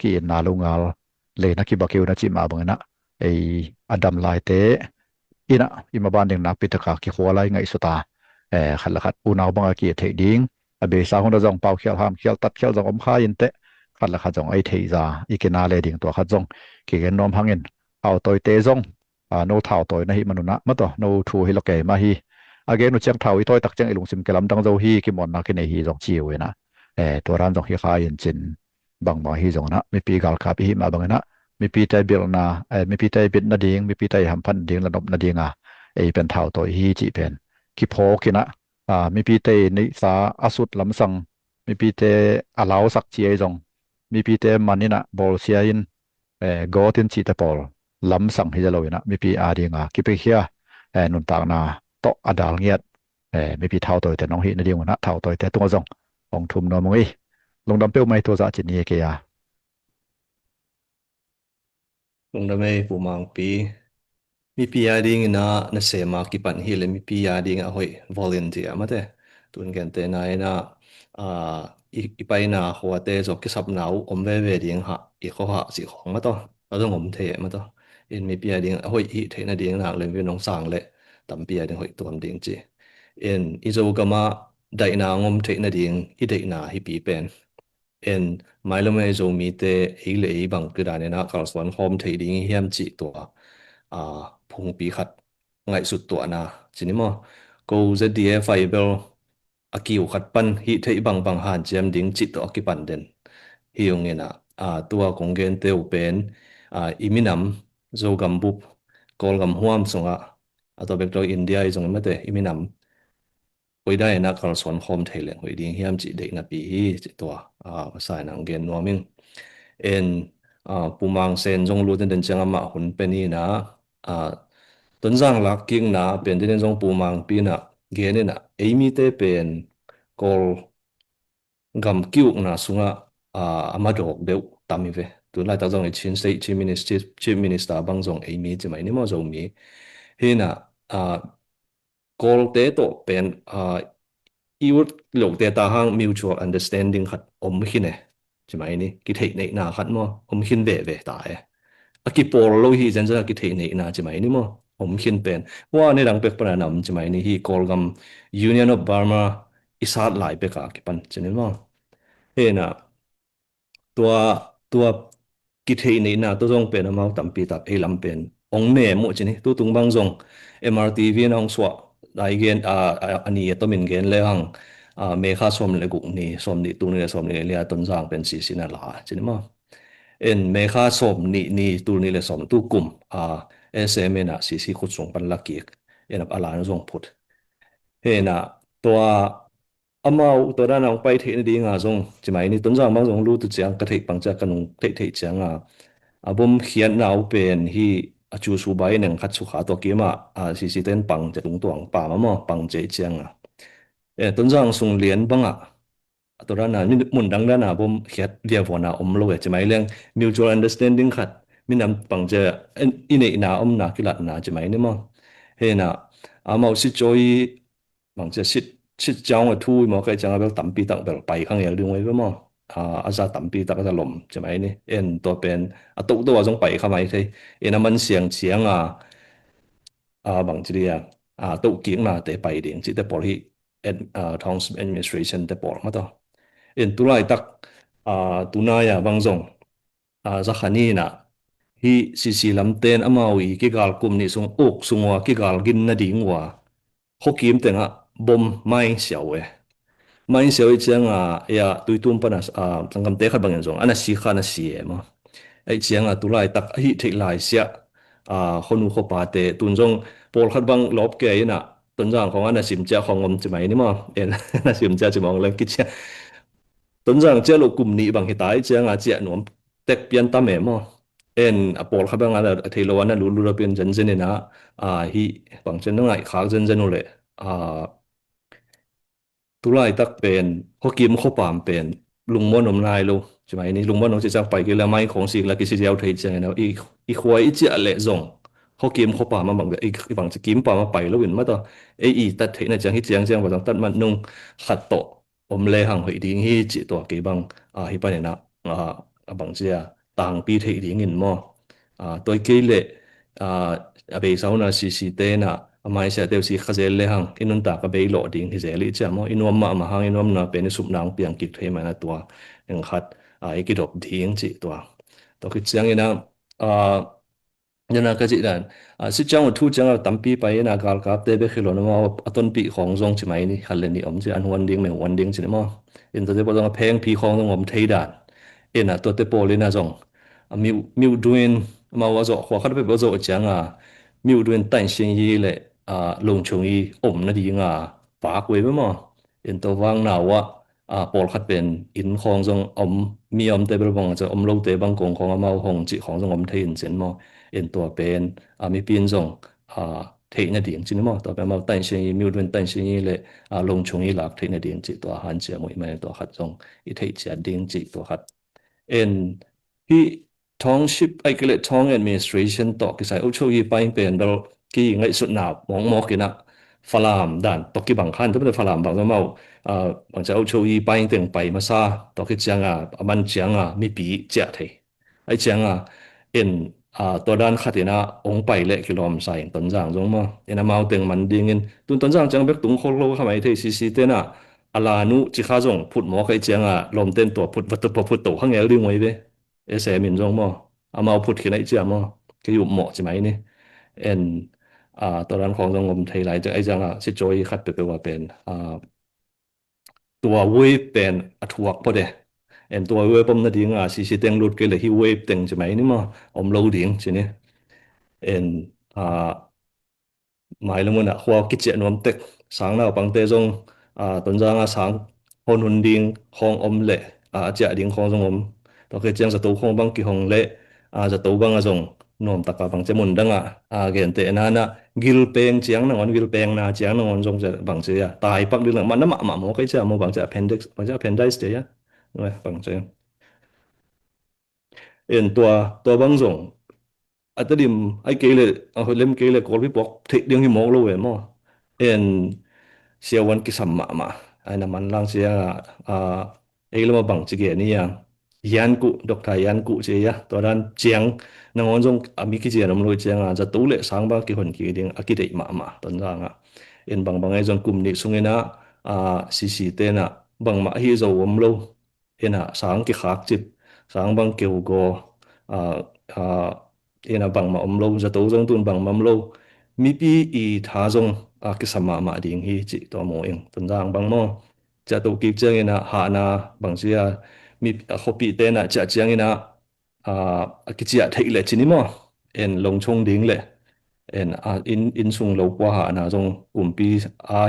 กินนาลุงาลเลยนักกิบกิวนะจิมาบังนะอดัมไลเตนะมาบ้านดิงนักปิตกากิขัวไลไงสุตาขัดละขัดอุณาวบังกีเทดิงเบสาคนเราจงเป่าเขียวหามเขียวตัดเขียวจงข้ายินเตขัดละขัดจงเทจากินาเลดิงตัวขัดจงกิเกนนอมพังเงินเอาตัวเตจงโนเท่าตัวนะฮิมนุนะมาต่อโนทูฮิโลเกมาฮีเกนนุเชียงเท่าอีตัวตักเชียงไอลุงซิมเกลัมดังเจ้าฮีกิมอนนักในฮีจงชิวนะตัวร้านจงฮีข้ายินจินบางฮีจงนะมีปีกาลคาปีฮิมาบางนะมีปีใจเบลนามีปีใจบิดนาดิงมีปีใจหัมพันดิงระดมนาดิงเป็นเท่าตัวฮีจีเป็นกิโพกินะมีปีใจนิสาอสุดลำสังมีปีใจอาลาวสักเจียจงมีปีใจมันนี่นะบอลเซียอินโกตินจีเตปอลลำสังฮิจโลยนะมีปีอาดิงกิเปเฮียนุนตากนาโตอดาลเงียด ไม่พี่เท่าตัวแต่น้องฮินาเดียวนะเท่าตัวแต่ตัวจงองทุมนอมงอีลงดำเปียวไม่ตัวจะจินนี่เกีย lung da mai pu mang pi mi pi ya ding na se ma ki pan hi le mi pi ya ding a hoi volunteer ma te tun gen te na ina a i pai na ho te zo ki sap nau om ve ding ha i kho ha si khong ma to a dong om the ma to in mi pi ya ding a hoi hi the na ding na le vi nong sang le tam pi ya ding hoi tuam ding chi in i zo ka ma dai na ngom the na ding i dai na hi pi pen en mai lo mai zo mi te hi le i bang ku da ne na kal swan hom thei ding hiam chi to à phung pi khat ngai sut to na chini mo ko zda fiber akiu khat pan hi thei bang bang han chem ding chi to ki pan den hi yong ena tua kongen te upen iminam zo gambup kol gam huam songa ato bekto india i zong mate iminam oida ena kal son hom thele hoi ding hiam chi de na pi hi chi to sa nang gen noming en pumang sen jong lu den chang ma hun peni na tuần giang lạc kinh na bên trên trong bù mang pi na ghé nên na amy te bên call gam kêu na sunga amadok deu tami ve tuần lại tao trong chin state chief minister bang trong amy chỉ mấy nếu mà trong mi he na call te to bên yêu lục te ta hang mutual understanding khát hin nè chỉ mấy ni cái thế này na khát mo hin về về tại aki por lo hi jan ja ki the nei na chimai ni mo hin pen wa ne rang pek pra nam chimai ni hi kolgam Union of Burma isat lai pe ka ki pan chini mo he na tua ki the nei na to jong pen amau tam pi tak e lam pen ong me mo chini tu tung bang jong MRTV na ong swa dai gen ani to min gen le hang me kha som le gu ni som ni tu ni som ni le ton jang pen si sina la chini mo en me kha som ni tu ni le som tu kum SM na si khut song pan la ki en ap ala zong phut he na tua amau to da nang pai the ni ding a zong chimai ni ton jang bang zong lu tu chiang ka thei pang cha kanung thei chiang abom khian nau pen hi chu su bai neng khat su kha to ki ma si ten pang cha tung tuang pa ma mo pang che chiang ton jang sung lian bangaตัวนั้นนี่มุนดังนั้นผมเขียนเรียกว่าอมโลกจะไม่เรื่อง mutual understanding ขัดมีนำปังเจออินเอกนาอมนากิลัดนาจะไม่เนี่ยมั้งเฮน่ะมาสิจอยปังเจอสิจ้างว่าทูมั่งใครจ้างแบบตั้มปีตั้งแบบไปข้างอย่างเรื่องไว้ก็มั้งอาจจะตั้มปีตั้งจะลมจะไม่เนี่ยตัวเป็นตัวจงไปเข้ามาใช่มันเสียงบางทีตัวเกี่ยงมาแต่ไปเดียงจิตแต่พอที่ท้อง administration แต่พอมาต่อ tulai tak tunaya bangzong zakhani na hi sisi lamten amawi ki gal kum ni sung ok sungwa ki gal gin na dingwa hokim tenga bom mai xiawe mai xiawe changa ya tuitum panas tangam te khat bangin zong ana si khana si ma ai chianga tulai tak hi thei lai sia honu kho pa te tunjong pol khat bang lop ke ina tunjang khong ana sim cha khong om chimai ni ma en na sim cha chimong lang ki cha tuần rằng chế lộ cùng nị bằng hiện tại chế ngã chế nuông tech biến tam em mà en apol khá bằng là thấy lo anh lulu ra biến dân dân nè hi bằng chân nó ngại khác dân dân rồi tu lai tak pen ho kim kho pam pen lung mon om nai lo chmai ni lung mon no chi chang pai ke la mai khong sik la ki si jaw thei chang na i khwai i chia le zong ho kim kho pam ma bang i bang chi kim pa ma pai lo win ma to i tat thei na chang hi chang ba tat man nung khat to om le hang hoi ding hi chi to ke bang hi pa ne na bang chia tang pi thei ding in mo toi ke le be sau na si te na mai sẽ tiêu sĩ khazel le hang inun ta ka bei lo ding hi zeli chamo inom ma hang inom na pen sup nang piang kik the ma na tua eng khat ai ki dop ding chi tua to ki chiang ina yana ka chi dan si chang thu chang tampi pa ina gal kap te be khilo na ma aton pi khong zong chi mai ni halen ni om chi an wan ding me wan ding chi ma in to te bo dong pheng pi khong ngom thei dan ina to te polina zong miu duin ma wa zo khwa khat be bo zo chang miu duin tan xin yi le lung chung yi na di nga pa kwe ba mo in to wang na wa pol khat pen in khong jong mi te ber bang cha lo te bang kong khong ma hong chi khong jong thei in chen mo in to pen mi pin jong thế na điện chỉ mà tao bé mau tan sinh ý miêu đơn tan sinh ý lệ lồng chung ý lạc thế na điện chỉ tao hạn chế mỗi mấy tao hạt giống ý thế chỉ điện chỉ tao hạt and hi township ai cái lệ town administration tao cái sai âu châu ý bay bên đó cái ngay suốt nào mong mong cái nào phá làm đàn tao cái bằng khăn tức là phá làm bằng cái màu bằng cái âu châu ý bay tiền bay mà sa tao cái chẳng mình chẳng mi bị chết thế ai chẳng inตัวด้านขัดนะองไปเละกิโลมใส่ต้นจางจงมาเอ็นมาเอาเต็งมันดิ่งตุนต้นจางจังเบกตุงโคโลทำไมเทซีเตนะอาลานุจิข้าจงพุดหมอใครจังลมเต้นตัวพุดวัตถุพุดตัวข้างเอวดึงไว้เบ้เสมินจงมาเอามาพุดขึ้นไอ้เจ้ามาก็อยู่หมอใช่ไหมนี่เอ็นตัวด้านของจงอมไทยไหลจากไอ้จังสิจอยขัดไปว่าเป็นตัวเว้ยเป็นอัฐวกพอเดเอ็นตัวเว็บผมนั่นเองซีเต็งรูดกันเลยที่เว็บเต็งใช่ไหมนี่มั้งอมโหลดเองใช่ไหมเอ็นหมายลงมันหัวกิจเจนวมเต็กสังเราปังเตจงต้นจางสังคนหุ่นดิงของอมเละเจดิงของจงอมตัวเคจียงจะตัวของบางกี่ของเละจะตัวบางจงนวมตะกาบังเจมุนดังเกณฑ์เตนานะกิลเปงเจียงนังวันกิลเปงนาเจียงนังวันจงจะบังเจียตายปักดิลังมันน้ำหมาหมอใครจะมอบังจะ appendix บังจะ appendix เจียนะบังเจียเอ็นตัวบางจงอัตดิมไอ้เกลือเล่มเกลือกอลพิบอกเทเดียงที่มองเราเว้ยมั้งเอ็นเสียวันกิสัมมาไอ้น้ำมันล่างเสียไอ้เรื่องมาบังจิเกนี่ยังยันกุดอกไทยยันกุเจียตัวนั้นเจียงนังวันจงมีกิจน้ำลอยเจียงจะตู้เละสังบางกี่คนกี่เดียงกิเดมาตอนนั้นเอ็นบางไอ้จงกลุ่มนี้สุงเงินะซีเตนะบางมาฮีโจวมโลเอ็นสังกี่ขากจิบสังบางเกี่ยวกัเอ็นบางมาอมโลจะตู้จงตุนบางมาอมโลมีปีอีท่าจงกิสมาดิ่งฮีจิตัวโมเองตอนนั้นบางโมจะตู้กิจเจียงหานาบางเสียมีเขาปีเตนะจะเจียงกิจเทเลจินิโมเอ็นลงชงดิ่งเลยเอ็นอินซุงโลกว่าหานาจงกลุ่มปี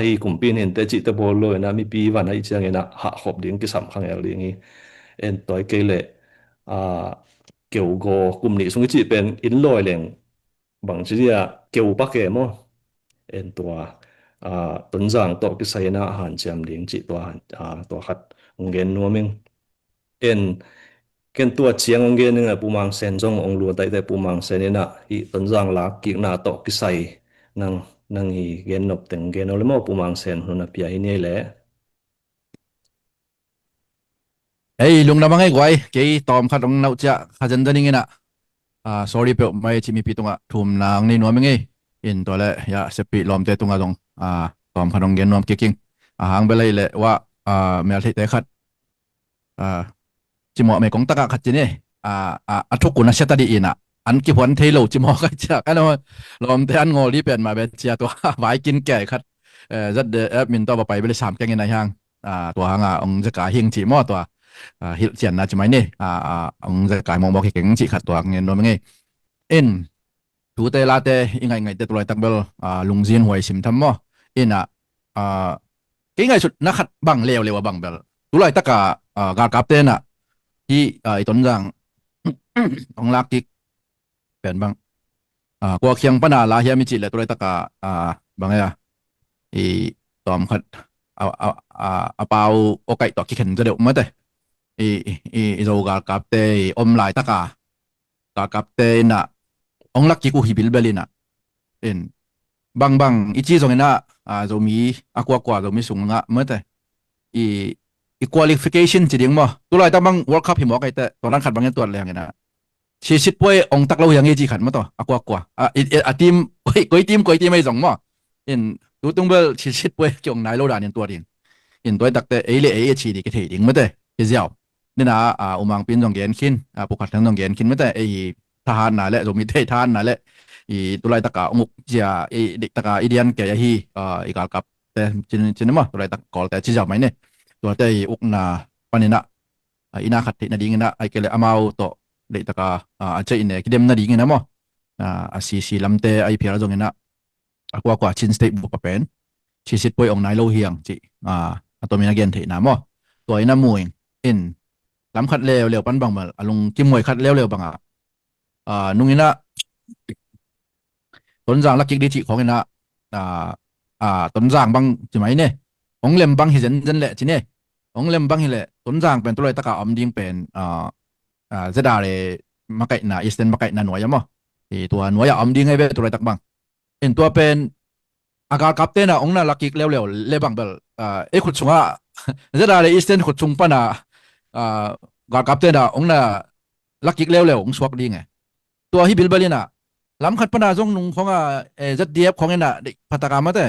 ฮีกลุ่มปีเห็นแต่จิตบอลเลยนะมีปีวันไหนเจียงหาขอบดิ่งกิสำคัญอย่างนี้เอ็นตัวเกลเกี่ยวกับกลุ่มนี้สงจิเป็นอินลอยแรงบางทีเกี่ยวปักเกมเอ็นตัวต้นจางตัวกิสายนะหันเจียมเลี้ยงจิตัวขัดองเงินนัวมิงเอ็นเกันตัวเชียงองเงินนึงปูมังเซนจงองลัวแต่ปูมังเซนนี่นะอีต้นจางลักกิกนาตัวกิสายนังอีเงินนบแต่งเงินเอาเลยมั้งปูมังเซนหุ่นปีนี้แหละlung na mangai gwai ke tom khat ong nau cha khajan daning ina sorry pe mai chimi pitunga thum nang ni no mengi in to le ya sepi lom te tunga dong tom khat ong gen nom kiking hang belai le wa mel thei te khat chimo me kong taka khat chini athuk kuna setadi ina an ki hon thei lo chimo ka cha kana lom te an ngoli pen ma be chia to vai kin ke khat zat de admin to ba pai bele sam keng ina hang to hanga ong jaka hing chi mo to hiện triển là chỉ máy nè ông giải cái mong bao cái kính chị khát toạc nghe nói nghe in chú tê la tê in ngày tê tuổi tắc bel lùng diên hoài sim thắm mò in cái ngày suốt nó khát bằng lèo bằng bel tú lại tất cả gà cáp tên thì tuấn rằng ông lạc kịch bền bằng qua khiêng pana là hiểm chị lại tuổi tất cả bằng ấy thì tóm khát bao ok tọt cái hình ra được mất đấy rồi gà cáp tê lại tất cả gà cáp tê nè ông lắc chỉ của hibil belin in bang ichi rồi na rồi mi aqua rồi mi sung ngã mất đấy qualification chỉ tiếng mà tôi lại ta bang World Cup thì mọi cái tệ toàn đang khát bằng cái tuần liền nè chỉ shit boy ông tắc lâu yang gì khát mất to aqua team coi team ấy giống mà in tôi tung bel chỉ shit boy kiểu này lâu đàn in tuần in tôi đặc tệ ấy lệ ấy chỉ để cái thể tiếng mất đấy cái dẻo nên là umang pin dòng gen kin bukat thang dòng gen kin mất đấy than nãy lệ rồi mi thấy than nãy lệ tôi lại tất cả ông giờ tất cả idean cái hi igal kap te chín mà tôi lại tất cả cái chỉ dạo mấy này tôi thấy uk na panina ina khát thì na đi na ai cái lệ amau to để tất cả chơi này cái đêm na đi na mà si làm te ai phía dòng na qua chin state buka pen chỉ sit boy ông nãy lâu hiang chị tôi mình again thì na mà tôi na mui in làm khát leo pan bằng mà lùng kim mồi khát leo bằng nung ina ต้นจางลักกิกดีจีของนะต้นจางบางจีไหมเนี่ยองเล็มบางหินแหละจีเนี่ยองเล็มบางหินแหละต้นจางเป็นตัวเลยตะกาอมดิ้งเป็นเจดาเลยมาไก่น่ะอีสเทนมาไก่น่ะหน่วยยังมั้งตัวหน่วยอมดิ้งให้เป็นตัวเลยตะบางเห็นตัวเป็นอากาศกับเต้นองน่ะลักกิกเร็วๆเลยบางเบลขุดชงเจดาเลยอีสเทนขุดชงปะน่ะกากับเต้นองน่ะลักกิกเร็วองสวกดีไงตัวฮิบิลเบลิน่ะล้ำขัดปนาจงนุ่งของZDF ของน่ะพัตกรรมแต่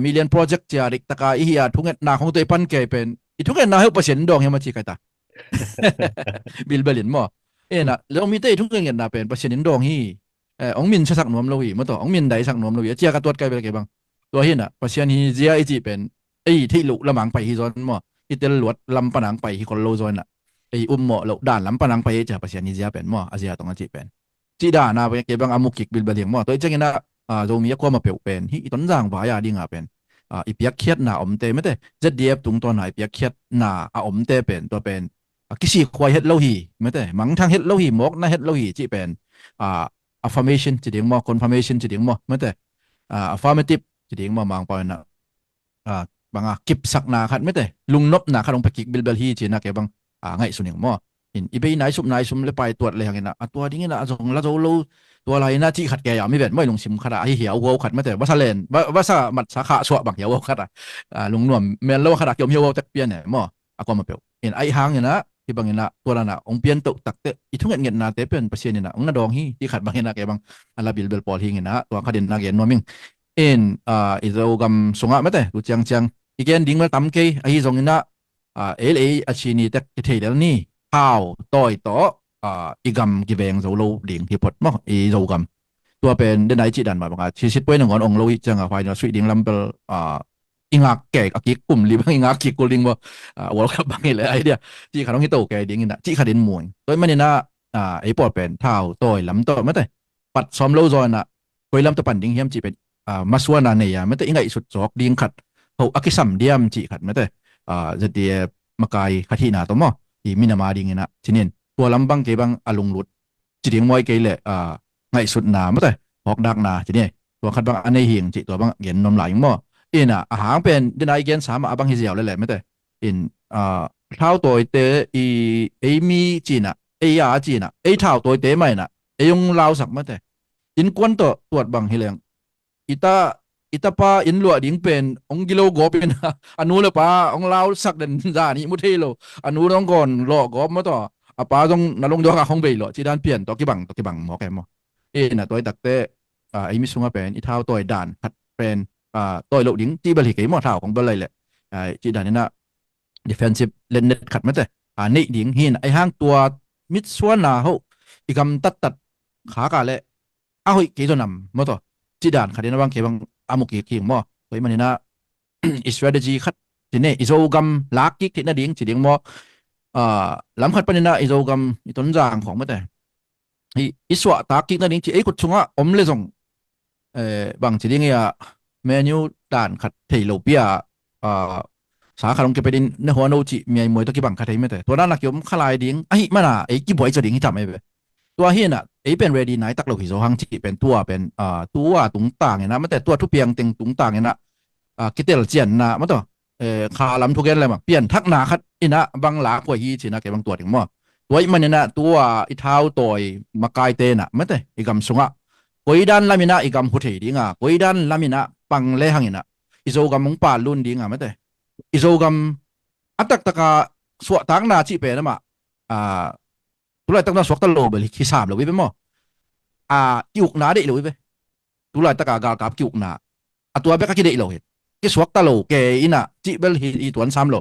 มิเลียนโปรเจกต์จะดิตะกาอียทุกเงินนาของตัวปันเกยเป็นทุกเงินนาให้เปอร์เซ็นต์ดองยังมาจีกันตาบิลเบลินมั้งน่ะแล้วมีแต่ทุกเงินนาเป็นเปอร์เซ็นต์ดองฮีองมินสักหน่วมเราอีมั้งตัวองมินได้สักหน่วมเราอีเจียกับตัวไกลไปไกลบ้างตัวเห็นน่ะเปอร์เซ็นต์ฮีเจียอีจีเป็นที่ลุละมังไปฮีจอนมั้งที่เตลลวดลำปนังไปฮีคนโลจอนน่ะอุ้มหมอเราด่านลำปนังไปจะเปอร์เซ็นต์ฮีเจียเป็นมั้งอาเซียตรงนั้นจีเป็นจีดานาไปเก็บบางอามุกิกบิลเบลียงมั้งตัวเจ้าเงินน่ะโจมีก็มาเปลี่ยนเป็นที่ต้นจางบ่ายดิ้งเป็นอีเปียกเคียดน่ะอมเตไม่ได้จะเดียบตรงตัวไหนเปียกเคียดน่ะอมเตเป็นตัวเป็นกิสิควายเฮ็ดเล่าหีไม่ได้มังทางเฮ็ดเล่าหีมกน่ะเฮ็ดเล่าหีจีเป็นaffirmation จีดิ้งมั้ง confirmation จีดิ้งมั้งไม่ได้affirmative จีดิ้งมั้งบางปอยน่ะบางกิบสักนาขัดไม่ได้ลุงนบนาขัดลงไปกิกบิลเบลฮีจีน่ะแกบางไงส่วนหนึ่งมั้งอีไปไหนสุมเลยไปตรวจเลยอย่างเงี้ยนะตัวนี้นะส่งแล้วเราตัวอะไรนะที่ขัดแกอย่างไม่เป็นไม่ลงชิมขนาดที่เหี่ยววัวขัดไม่แต่ว่าซาเลนว่าซามัดสาขาสวะบางเหี่ยววัวขัดลุงหน่วมเมนแล้วขนาดเกี่ยวเหี่ยววัวตะเปียนเนี่ยมั้งก็มาเปล่าเห็นไอ้หางเนี่ยนะที่บางเนี่ยนะตัวนั้นนะองเปียนตกตักเตะอีทุกเงี้ยนะเตะเป็นเปอร์เซ็นต์เนี่ยนะองน่าดองฮีที่ขัดบางเนี่ยนะแกบางอะไรบิลปอลฮีเงี้ยนะตัวขัดเด่นนักเรียนนัวมิงอีเรากำสงะไม่แต่ดูจังอีกอย่างดิ้งมาตั้มเกยไอ้ตรงนี้นะLA อาชีนี้แต่เที่ยวนี้ข้าวต่อยต่ออีกำกี่แบงเราเราเลี้ยงที่ปดมั้งอีเรากำตัวเป็นเดินไหนจีดันมาบ้างชีสิบปีหนึ่งก่อนองเราจังไฟนะสุดดิ้งลำเปลอิงาแก่อากิกลุ่มรีบอิงากิกกูลิงว่าวอลคับบางอย่างเลยไอเดียจีขนมฮิโตแกดิ้งนี่นะจีขัดดินมวยโดยมันนี่นะไอ้ปอดเป็นเท้าต่อยลำต่อไม่แต่ปัดซ้อมเราจอยนะคุยลำต่อปั่นดิ้งเฮียมจีเป็นมาส่วนนั่นเนี่ยไม่แต่อิงไอสุดจอกดิ้งขัดเขาอากิสัมเดียมจีขัดไม่แต่จะเดียมาไกลขัดที่หน้าตัวมั้งอีมินามาดิ้งนี่นะทีนี้ตัวลำบังเก็บังอารมณ์หลุดจีดิ้งไว้เกยเลยไงสุดหนาไม่แต่หอกดักหนาทีนี้ตัวขัดบังอันในเหียงจีตัวบังเห็นนมไหลมั้งน่ะอาหารเป็นเดินไอเกนสามอาบังฮิเซียวเลยแหละไม่แต่เท้าตัวเตอีมีจีน่ะยาจีน่ะเท้าตัวเตไม่น่ะยงลาวสักไม่แต่กวนตัวตรวจบังฮิเลงอิตาป้าลัวดิ้งเป็นองกิโลกอบเป็นอนุเลยป้าองลาวสักเดินจานี่มุทีโลอนุต้องก่อนหลอกกอบมาต่อป้าต้องนั่งลงดอกของเบลล์จีด้านเปลี่ยนตัวกี่บังหมอแกมน่ะตัวตักเตมิสุงเป็นเท้าตัวด่านขัดเป็นตัวโลดิ้งที่บริเกย์หมอเท้าของเบลเลยแหละจีด้านนี้นะ defensive เล่นเน็ตขัดไม่แต่นี่ดิ้งหินไอห้างตัวมิดส่วนหนาเขาอีกคำตัดขากาเลยอ้าวเกย์ตัวนำมาต่อจีด้านขัดนี้นะบางเกย์บางอามุกเกย์หมอเฮ้ยมันนี่นะstrategy ขัดทีนี้อิโซกัมลักกิ๊กที่นั่นดิ้งจีดิ้งหมอล้ำขัดปนนี่นะอิโซกัมอีต้นจางของไม่แต่อิสวะตากิ๊กนั่นดิ้งจีขุดชงอ่ะอมเลยส่งบางจีดิ้งเนี่ยเมนูด่านขัดเทโลเปียสาขาลงเก็บไปดินในหัวโนจิมีมวยตัวกี่บังขัดเทไม่แต่ตัวนั้นนักยมขลายดิ้งมันอ่ะกี่บ่อยจะดิ้งที่ทำไอ้เว้ยตัวเฮียน่ะเป็น ready ไหนตักเราหิโซฮังจิเป็นตัวเป็นตัวตุงต่างเนี่ยนะมันแต่ตัวทุกเพียงเต็งตุงต่างเนี่ยนะกิเตลเจียนนะมันตัวขาลำทุกอย่างอะไรมั้งเปลี่ยนทักหนาขัดนะบางหลากว่าฮีจีนะแกบางตัวถึงมั่วตัวมันเนี่ยนะตัวเท้าต่อยมาไกลเตน่ะมันแต่อีกคำสงะกุยดันลามินะอีกคำหุเทดิ้งกุยดันลามินะปังเลหังเนี่ยนะอิโซกัมมงป่าลุ่นดิ้งไม่แต่อิโซกัมอัตตะกาสวดตั้งนาจีเป็นนะมาตุลาตั้งนาสวดตะโลเบลิคิสามเลยวิเป็นมั้งกิวกนาเด็กเลยวิตุลาตะกากากับกิวกนาตัวเบกกิเด็กเลยกิสวดตะโลเกอินะจีเบลฮีตัวซ้ำโล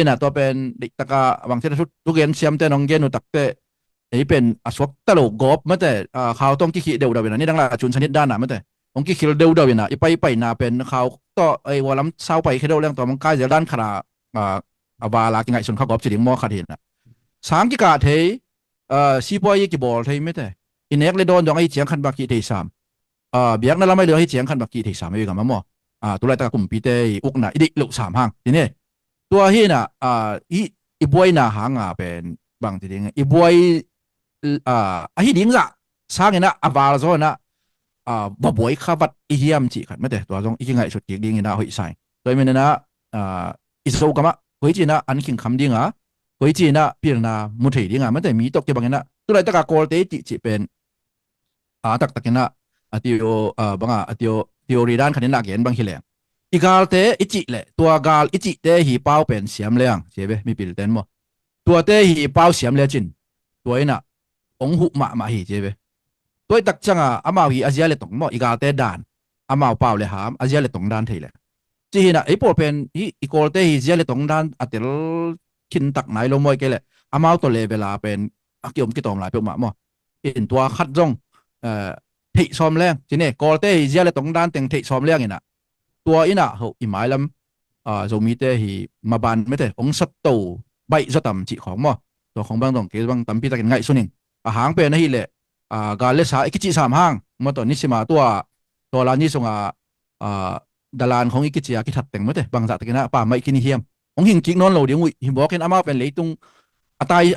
น่ะตัวเป็นเด็กตะกาบางเช่นทุกเย็นเสียมเตนองเย็นอุตักเตเป็นสวดตะโลกอบไม่แต่เขาต้องกิเดวดาวินะนี่ดังละจุนชนิดด้านน่ะไม่แต่องกิคิลเดวดาวินะไปน่ะเป็นเขาต่อวอลลัมเศร้าไปแค่เดวเรื่องตัวมันใกล้จะด้านขนาดบาลากิไงส่วนเขากอบสิงมอขัดเห็นนะสามกิกาเทซีปอยกี่บอลเทไม่แต่อินเอกเลยโดนดองไอเจียงขันบักกี่เทสามเบียกนั่นเราไม่เหลือให้เจียงขันบักกี่เทสามไม่อยู่กับมั้งตัวไรตะกุ่มปีเตอุกน่ะอีดิลุสามห้างทีนี้ตัวเฮียน่ะอีบวยน่ะหางเป็นบางทีนี้อีบวยฮิดิ้งจ้ะสร้างเงี้ยนะบาลโซนะ บ่บ่อยข้าวัดอีเฮียมจีขัดไม่แต่ตัวตรงอีกไงสุดจีดิ้งนะหอยใส่โดยมันนะอิสโซกามะหอยจีนะอันคิงคำดิ้งหอยจีนะพี่นะมุทัยดิ้งไม่แต่มีตกเก็บบางนะตัวไรตะกากอลเตจีเป็นตักนะติโอบางติโอรีด้านขันนักเย็นบางทีแหละอีกาลเตอิจิเลยตัวกาลอิจิเตหีเป้าเป็นเสียมเลี้ยงใช่ไหมมีปิลเตนมั้งตัวเตหีเป้าเสียมเลี้ยงจินตัวนี้นะองหุมาหีใช่ไหมตัวตักจังอามาหีอาเซียเลยตรงมั้งอีกาลเตดานอามาเป้าเลยหามอาเซียเลยตรงด้านทีเลยจีนะไอ้พวกเป็นอีกอลเตหีอาเซียเลยตรงด้านอัติลคินตักไหนลงมวยกันเลยอามาตัวเลยเวลาเป็นเกี่ยวกับตัวหลายเปล่ามั้งเห็นตัวคัดจงthị xóm leng chỉ này có thể giờ là tổng đàn tiếng thị xóm leng ina tua ina hậu imai lam rồi mi te hi mà bàn mấy thế ông sắt tàu bay ra tầm chỉ khoảng mà rồi không bằng đồng cái bằng tầm pi ta cái ngày xuân hàng bên này lệ gà lệ sa cái chỉ sám hàng mà tao ní mà tua là ní song đà lan không cái chỉ cái thật tiếng mấy thế bằng dạ cái na pa mấy cái hiểm ông hình kỹ non lâu tiếng ngụy hình bó cái amao bên lấy tung tai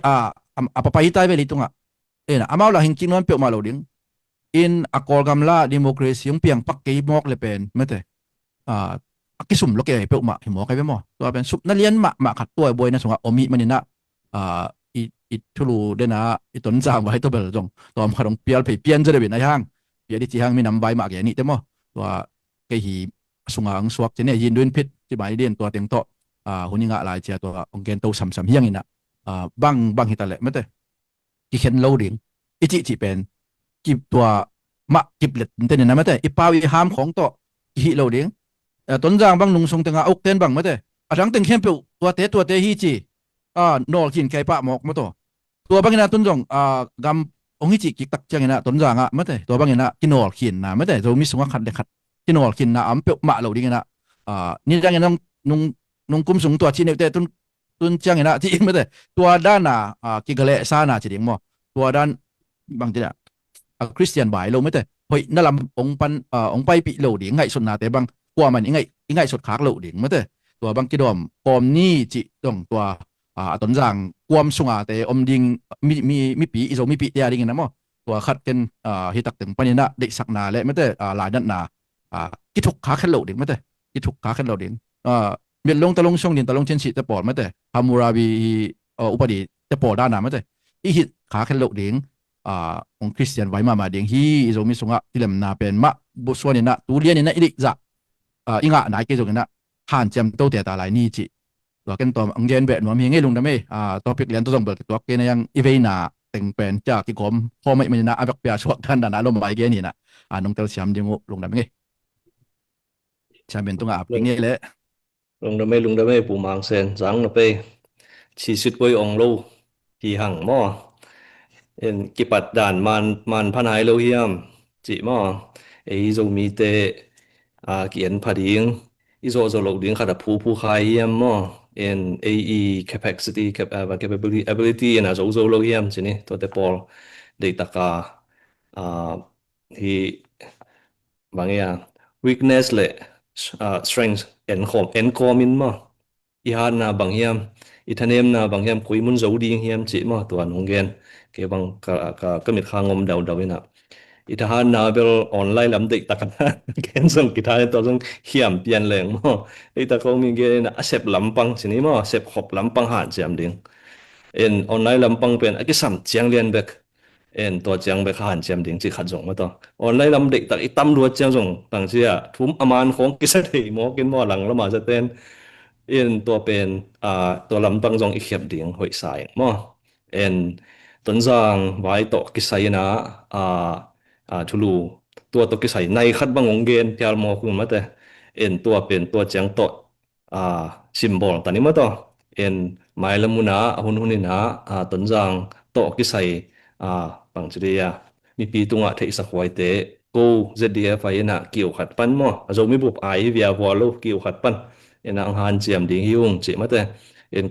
papai tai bên lấy tung ê na amao là hình kỹ non biểu mà lâu tiếng in akol gamla democracy yung piang pakkay mok le pen mete akisum lo kay pe ma himo kay mo to pen sup na lian ma khat toy boy na sunga omi manina it thulu dena iton jang ba to bel jong to am kharong pial pe pian jere bin ayang pia di chi hang mi nam bai ma ge ni te mo to ke hi sunga ang suak che ne yin duin phit chi bai den to teng to huninga lai chia to ong gen to sam hiang ina bang hitale mete ki khen loading ichi penกิบตัวมะกิบเล็ดเต้นนะไม่ได้อีปาวิหามของตัวฮีโร่เด้งต้นจางบางนุ่งทรงแต่งอกเต้นบางไม่ได้ทั้งเต็งเข้มเปียวตัวเตฮีจีนอกินไก่ปะหมอกมาตัวบางนะต้นจงกำองฮิจิกิตักจังนะต้นจางไม่ได้ตัวบางนะกินนอกินนะไม่ได้เรามีสงขัดเด็กขัดกินนอกินนะเปียวมะเหล่านี้นะนี่จังนะนุ่งกุมสูงตัวชิ้นเดียวต้นจังนะที่ไม่ได้ตัวด้านกิกะเลซ่านะจีเด้งมั้งตัวด้านบางทีนะคริสเตียนบ่ายลงไม่แต่เฮ้ยนั่นลำองปันองไปปีเหล่าเดียงไงสุดนาแต่บางกว่ามันยังไงสุดขากเหล่าเดียงไม่แต่ตัวบางกิดอมปอมนี่จิตรงตัวต้นจางความสุงแต่อมดิงมีปีอิโซมีปีเดียดิ่งนะมั้งตัวขัดกันฮิตักถึงปัญญาเด็กสักนาและไม่แต่หลายนัดนากิทุกขาขึ้นเหล่าเดียงไม่แต่กิทุกขาขึ้นเหล่าเดียงเมียนลงตะลงช่วงดินตะลงเชนสิตะปอดไม่แต่ฮามูราบีอุปดีตะปอดด้านหน้าไม่แต่อีหิตขาขึ้นเหล่าเดียงองคริสเตียนไว้มาเดียงฮีโซมิสงะที่เล่มนาเป็นมะบุษวนินะตูเลียนินะอิริจะอิงะนายเกจงนะหันจำโตเตียตาลายนี่จิตัวกันตัวอังเจนเบนว่ามีเงี้ยลุงดำเมตัวพิกเลียนตัวส่งเบิกตัวเกนยังอีเวน่าแต่งเป็นจากกิกอมพอไม่มีนะอาบักเปียชวกท่านด่าลมใบเกนี่นะน้องเตลชามดิงลุงดำเมชามเป็นตัวอาบเงี้ยเลยลุงดำเมปูมังเซนจังนะไปชีสุดไว้องโลที่หังหม้อกิปัดด่านมันพันหายโลเฮียมจิมอโซมีเตเกียนพัดิงโซโลกดิ้งขัดผู้ขายเฮียมมอcapacity abilityนะโซโลเฮียมจินี่ตัวเตปอลเด็กตะกาที่บางอย่าง weakness เลย strength คอมินมออีฮานนะบางเฮียมอีทานเนมนะบางเฮียมคุยมุนโซดิ้งเฮียมจิมอตัวนงเกนเก็บังก็มีข้างงมเดานะอีทหารนาเบลออนไลน์ลำเด็กตะกันเกณฑ์ส่งกีตาร์ตัวส่งเขียมเปลี่ยนแรงมั้งไอ้ตะเขามีเกณฑ์เสพลำปังสินี้มั้งเสพขบลำปังหานเสียมดิ่งออนไลน์ลำปังเป็นไอ้สัมเจียงเรียนเบกตัวเจียงเบกหานเสียมดิ่งจีขัดส่งมาต่อออนไลน์ลำเด็กตะอีตำรวจเจียงส่งต่างเสียทุ่มอมานของกิสเดย์มอกินมอหลังแล้วมาจะเต้นตัวเป็นตัวลำปังส่งอีเขียบดิ่งหอยสายมั้งต้นจางไว้ตกกิสัยนะทุลูตัวตกกิสัยในขัดบังองเกนที่อาร์มอคุณมาแต่ตัวเป็นตัวเจียงโตสิมบอลตอนนี้มาต่อหมายละมุนะหุ่นนี่นะต้นจางโตกิสัยปังจุดียมีปีตุงะเทสักไว้เตะกูZDFไอ้น่ะเกี่ยวขัดปั้นมั้งจะมีบุบไอเวียวอลลูเกี่ยวขัดปั้นนางฮันเจียมดิ่งหิวงจีมาแต่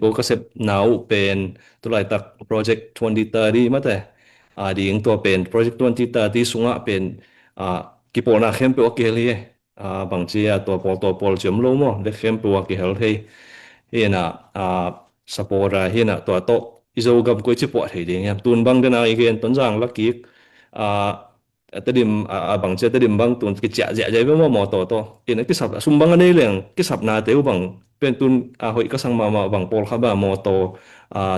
กูก็เสพหนาวเป็นตัวไรตัก project 2030มาแต่ดิ่งตัวเป็น project 2030สุงะเป็นกิปอนาเข้มเปวกเกลีบางทีตัวปอลจมลงมั้งเด็กเข้มเปวกเกลที่น่ะสปอร์ตน่ะตัวโตอิโซกับกุยจิปวดที่ดิ่งตุนบางเดือนอีกต้นจางลักกิก ตะดิมบางเจตะดิมบางตุนกิจจะใจว่าหมอต่อต่อเอ็นกิสับซุมบางอันนี้เรื่องกิสับนาเตวบางเป็นตุนหอยก็สังมาบางปอลข้าบ้าหมอต่อ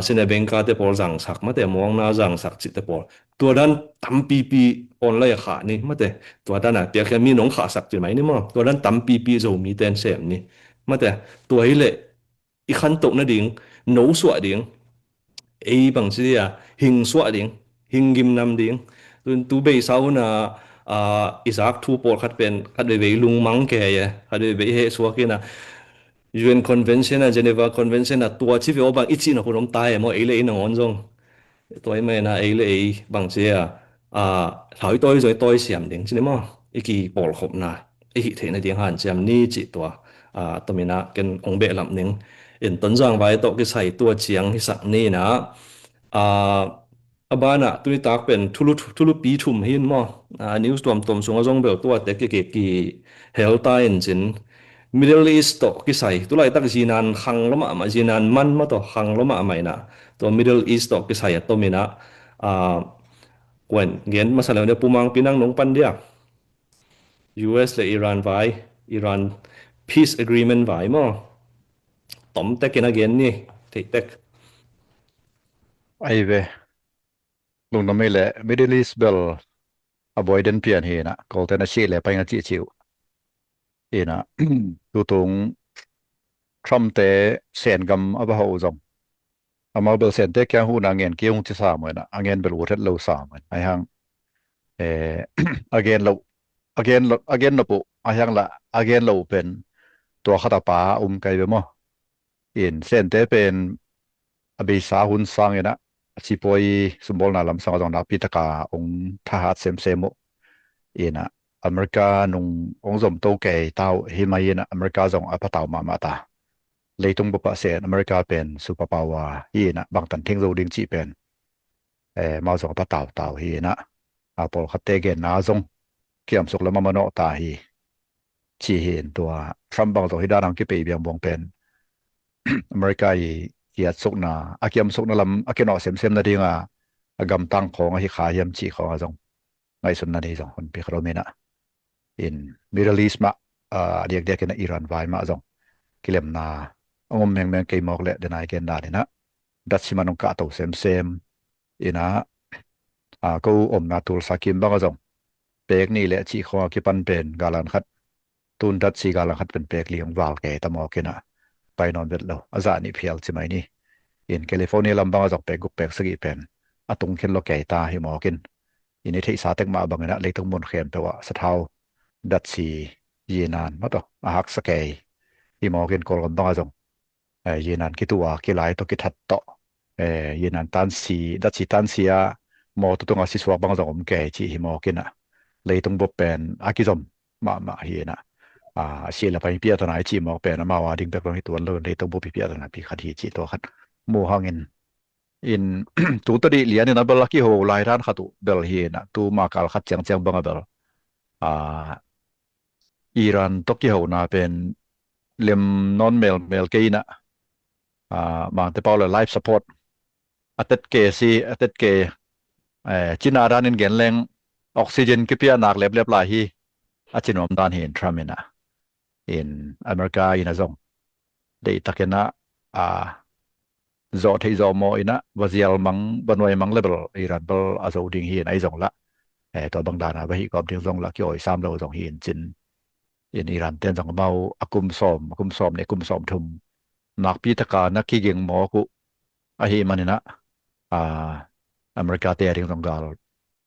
เสนเบงกาเตปอลจังสักมาแต่มองนาจังสักจิตเตปอลตัวด้านตั้มปีออนไลน์ขานี่มาแต่ตัวด้านน่ะเปียกมีน้องขาสักจุดไหมนี่มั้งตัวด้านตั้มปีจะมีเต้นเสมนี่มาแต่ตัวให้เละอีขันตกนั่นดิ่งโน้สวดดิ่งบางทีหิงสวดดิ่งหิงกิมนำดิ่งตูเบย์สาวน่ะอิสากทูปอลคัดเป็นคัดเบย์ลุงมังแกยคัดเบย์เฮสวกินะ UN Convention นะ Geneva Convention นะตัวที่ว่าบางอิจินะคนล้มตายมั้งเลยนะงอนจงตัวไม่นะเลยบางทีถอยตัวเสียมดิ่งใช่ไหมมั้งอีกีปอลขบนะอีกทีในดิ่งหันเสียมนี่จิตัวตัวมีนะกันองเบลลำหนึ่งเอ็นต้นจางไว้ตัวก็ใส่ตัวเชียงที่สักนี่นะบ้านตุนิตากเป็นทุลุปีทุ่มหินมั้งนิวส์ตัวสงจงเบลตัวแต่กี่เฮลต์ไตน์จิน Middle East ตัวกิสัยตัวไรตักจีนันขังล้มมาจีนันมันมาตัวขังล้มมาไม่นะตัว Middle East ตัวกิสัยตัวมีนะกวนเงี้ยมาสลับเนี่ยปูมังปีนังนงปันเดีย US และอิหร่านไว้อิหร่าน Peace Agreement ไว้มั้งต้มเต็กกินอะไรนี่เต็กไอ้เวลุงน้ำไม่แหละ Middle East Bell avoidance เปลี่ยนเฮนะก็แต่น่ะเชี่ยแหละไปงั้นจิชิวนะ ดูตรงทรัมป์เตะเสียนกำอับเฮาจงอามาเบลเซนเตะแค่หูนางเงินเกี่ยวที่สามเหมือนนะอังเงินเบลวัดเราสามเหมือนไอ้ฮังagain เรา again เราปุ๊ไอ้ฮังละ again เราเป็นตัวขัตปาไกลไปมั้งเซนเตะเป็นอภิสาหุนสังนะชิปอยสมบูรณ์นาลำสังจงนับพิตกาทหารเซมนะอเมริกาองสมโตเกยเต้าฮิมายินะอเมริกาจงอัปเต้ามาตาเลยตรงบุปผาเสนอเมริกาเป็นซูเปอร์พาวเวอร์นะบางตันเทงโรดิงจีเป็นมาจงอัปเต้านะพอขัดเตเกนนาจงเกี่ยมสุกแล้วมาโนตาชีเห็นตัวทรัมป์บางตัวที่ด้านอังกฤษไปเบียงบวงเป็นอเมริกาเกียรสุกนาเกี่ยมสุกนาลำเกี่ยนอเซมนาดีงากำตั้งของที่ขายยำจีของจงไงสุนนาดีจงคนพิคโรมินะMiddle East มาเด็กๆในอิหร่านไว้มาจงกิเลมนาองค์แมงเกยมอกเละเดนายเกนดานี่นะดัชชิมันองกาโตเซมนะก็นาตูลสักิมบ้างจงเปกนี่แหละชีคอกิปันเป็นกาลันขัดตุนดัชชีกาลันขัดเป็นเปกเลี้ยงวาลเกตมอกินะไปนอนเบ็ดเราอาจารย์นี่เพียลใช่ไหมนี่แคลิฟอร์เนียลำบางจงเปกุกเปกสกีเป็นตุงเข็นโลเกตาหิมอกินนี่ที่สาเต็กมาบางนะเลยต้องมนเขียนแปลว่าสะเทาดัชชียีนานมาต่อหักสเกย์ที่มอกินกอลกันบ้างจงยีนานคิดตัวคิดหลายตัวคิดทัดต่อยีนานตันสีดัชชีตันสีมอตัวตรงอาศิสวะบางจงเกย์ที่ฮิมอกินเลยต้องบบเป็นอากิจมมาเฮียนะเชียร์ไปเปียตัวไหนจีมอเป็นมาวาดิ้งแบบตรงที่ตัวเลยต้องบบเปียตัวไหนปีคดีจีตัวขัดมูฮังตัวตดีเลียนนะเบลกี้โฮไลร้านขัดเบลเฮียนะตัวมาการขัดเจียงบังเบลอิหร่านตกที่หัวน่ะเป็นเล่มนอนเมลกี้นะบางแต่เปล่าเลยไลฟ์สปอร์ตอัตเกซีอัตเกจีน่าด้านนี้เงินแรงออกซิเจนกี่ปีนักเล็บลายฮีอาจินอมด้านเห็นทรัมป์นะอเมริกานะจงได้ตักนะจอดให้จอมอนะวาซิลมังบนไว้มังเลเบลอิหร่านเบลอาจจะดิ่งเห็นไอ้จงละตัวบางด้านนะไปก็ดิ่งจงละกี่อย3เราจงเห็นจินอิหร่านเต้นจงเมากุมซ้อมในกุมซ้อมทุ่มนักพิธการนักขี้เก่งหมอกุอาเฮมันนะอเมริกาเตะดิ่งจงกาล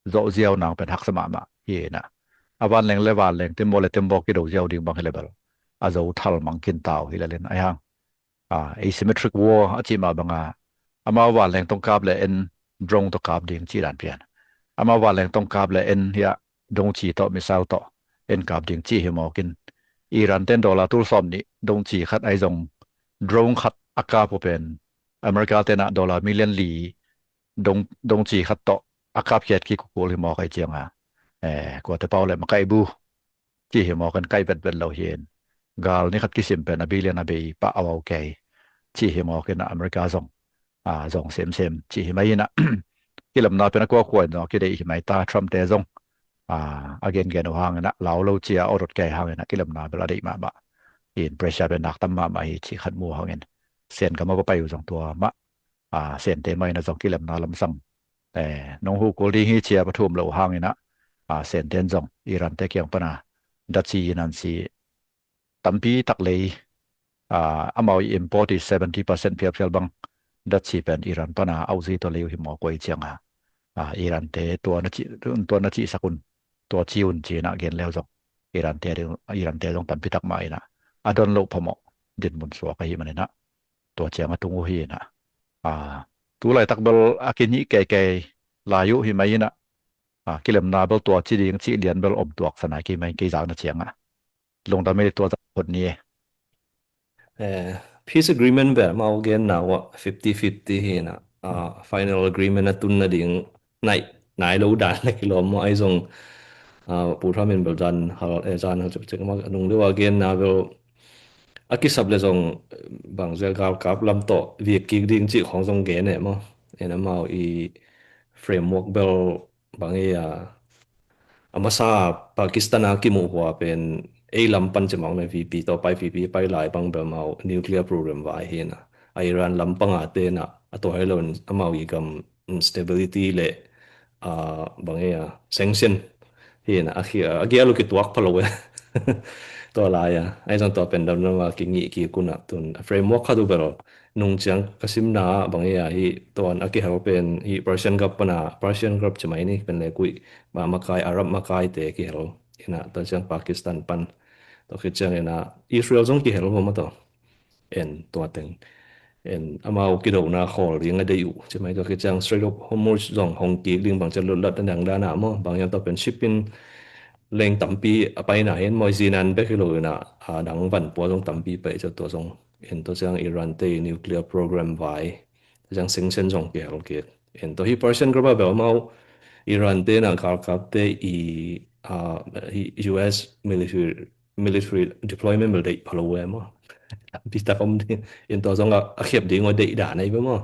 โจเซียวนางเป็นฮักสมาเฮนะวันแรงเลวันแรงเต็มโมเลเต็มบอกกี่ดอกเจียวดิ่งบางเลเบลอาจจะทัลมังกินเต่าฮิเลเลนไอ้ฮังasymmetric war อาจิมาบังมาวันแรงตรงกาบเลยดรงตรงกาบดิ่งจีรันเพียนมาวันแรงตรงกาบเลยเฮียดงจีต่อมิสไซล์ต่อกาบดิ่งจีเฮมอกินอิหร่าน$10ตุลซอมนี่ดงจีขัดไอจงดรงขัดอากาศเป็นอเมริกา$1มิลลิอนลีดงจีขัดต่ออากาศเกียรติกุกูลิมอไอเจียงกว่าแต่เปล่าเลยมาไกบูจีเฮมอกันไกเป็นเราเห็นกาลนี่ขัดกิสิมเป็นบิลเลียนเบย์ปะเอาโอเคจีเฮมอกันอเมริกาจงเซมจีเฮไม่นะกิลมนาเป็นนักว่าควรเนาะกิได้หิมายตาทรัมป์เตจง again gen hang na lao lo chia orot ke hang na kilam na bela dei ma ba in pressure ben nak tam ma hi chi khat mu hang sen ka ma ba pai jong tua ma sen te mai na jong kilam na lam sang nong hu ko ri hi chia pathum lo hang na sen ten jong iran te kyang pana da chi nan si tampi tak lei amau import is 70% phial bang da chi pen iran pana auzi to leu hi mo koi chiang iran te to na chi sakun to chiun chi na gen leo jong iran te jong tampi tak mai na adon lo phamo din mun so ka hi manena to chiang atung hi na tu lai tak bel akini ke layu hi mai na kilem na bel to chi ding chi lian bel om tuak sana ki mai ki jang na chiang long da me to hot ni peace agreement be ma again na wa 50-50 hi na final agreement na tun na ding nai lo dan na kilo mo ai jong pu tha min bel jan hal jan ha chuk chuk ma nung le again na bel akisab le jong bang zel kap lam to vi ki ding chi khong jong ge ne mo ena ma i framework bel bang amasa Pakistan ki mu hua pen lam pan chemang na VP to VP pai lai bang bel mau nuclear program vai hi na Iran lampang ate na ato helon amau i gam stability le bang sanction hi na agia lu ki tuak palo to la ya ai jong to pen dam na ki ngi ki kuna tun framework khadu bero nung chang kasim na bang hi ton aki ha pen hi Persian group chmai ni pen le kui ba makai Arab makai te ki hel ina to chang Pakistan pan to ki chang ina Israel jong ki hel mo to en to teng en amao ki do na khol ring a deu chmai to ki chang Strait of Hormuz jong hong ki ling bang chal lat dang da na mo bang yang to pen shipping lên tampi apai na hen moi zinan be kilo na dang van po jong tampi pe cho to jong en to chang Iran te nuclear program vai chang sanction jong ke hal ke en to hi Persian group ba mau Iran te na kal kap te US military deployment bel dei phalo we mo bi ta kom en to jong a khep ding o dei da nei be mo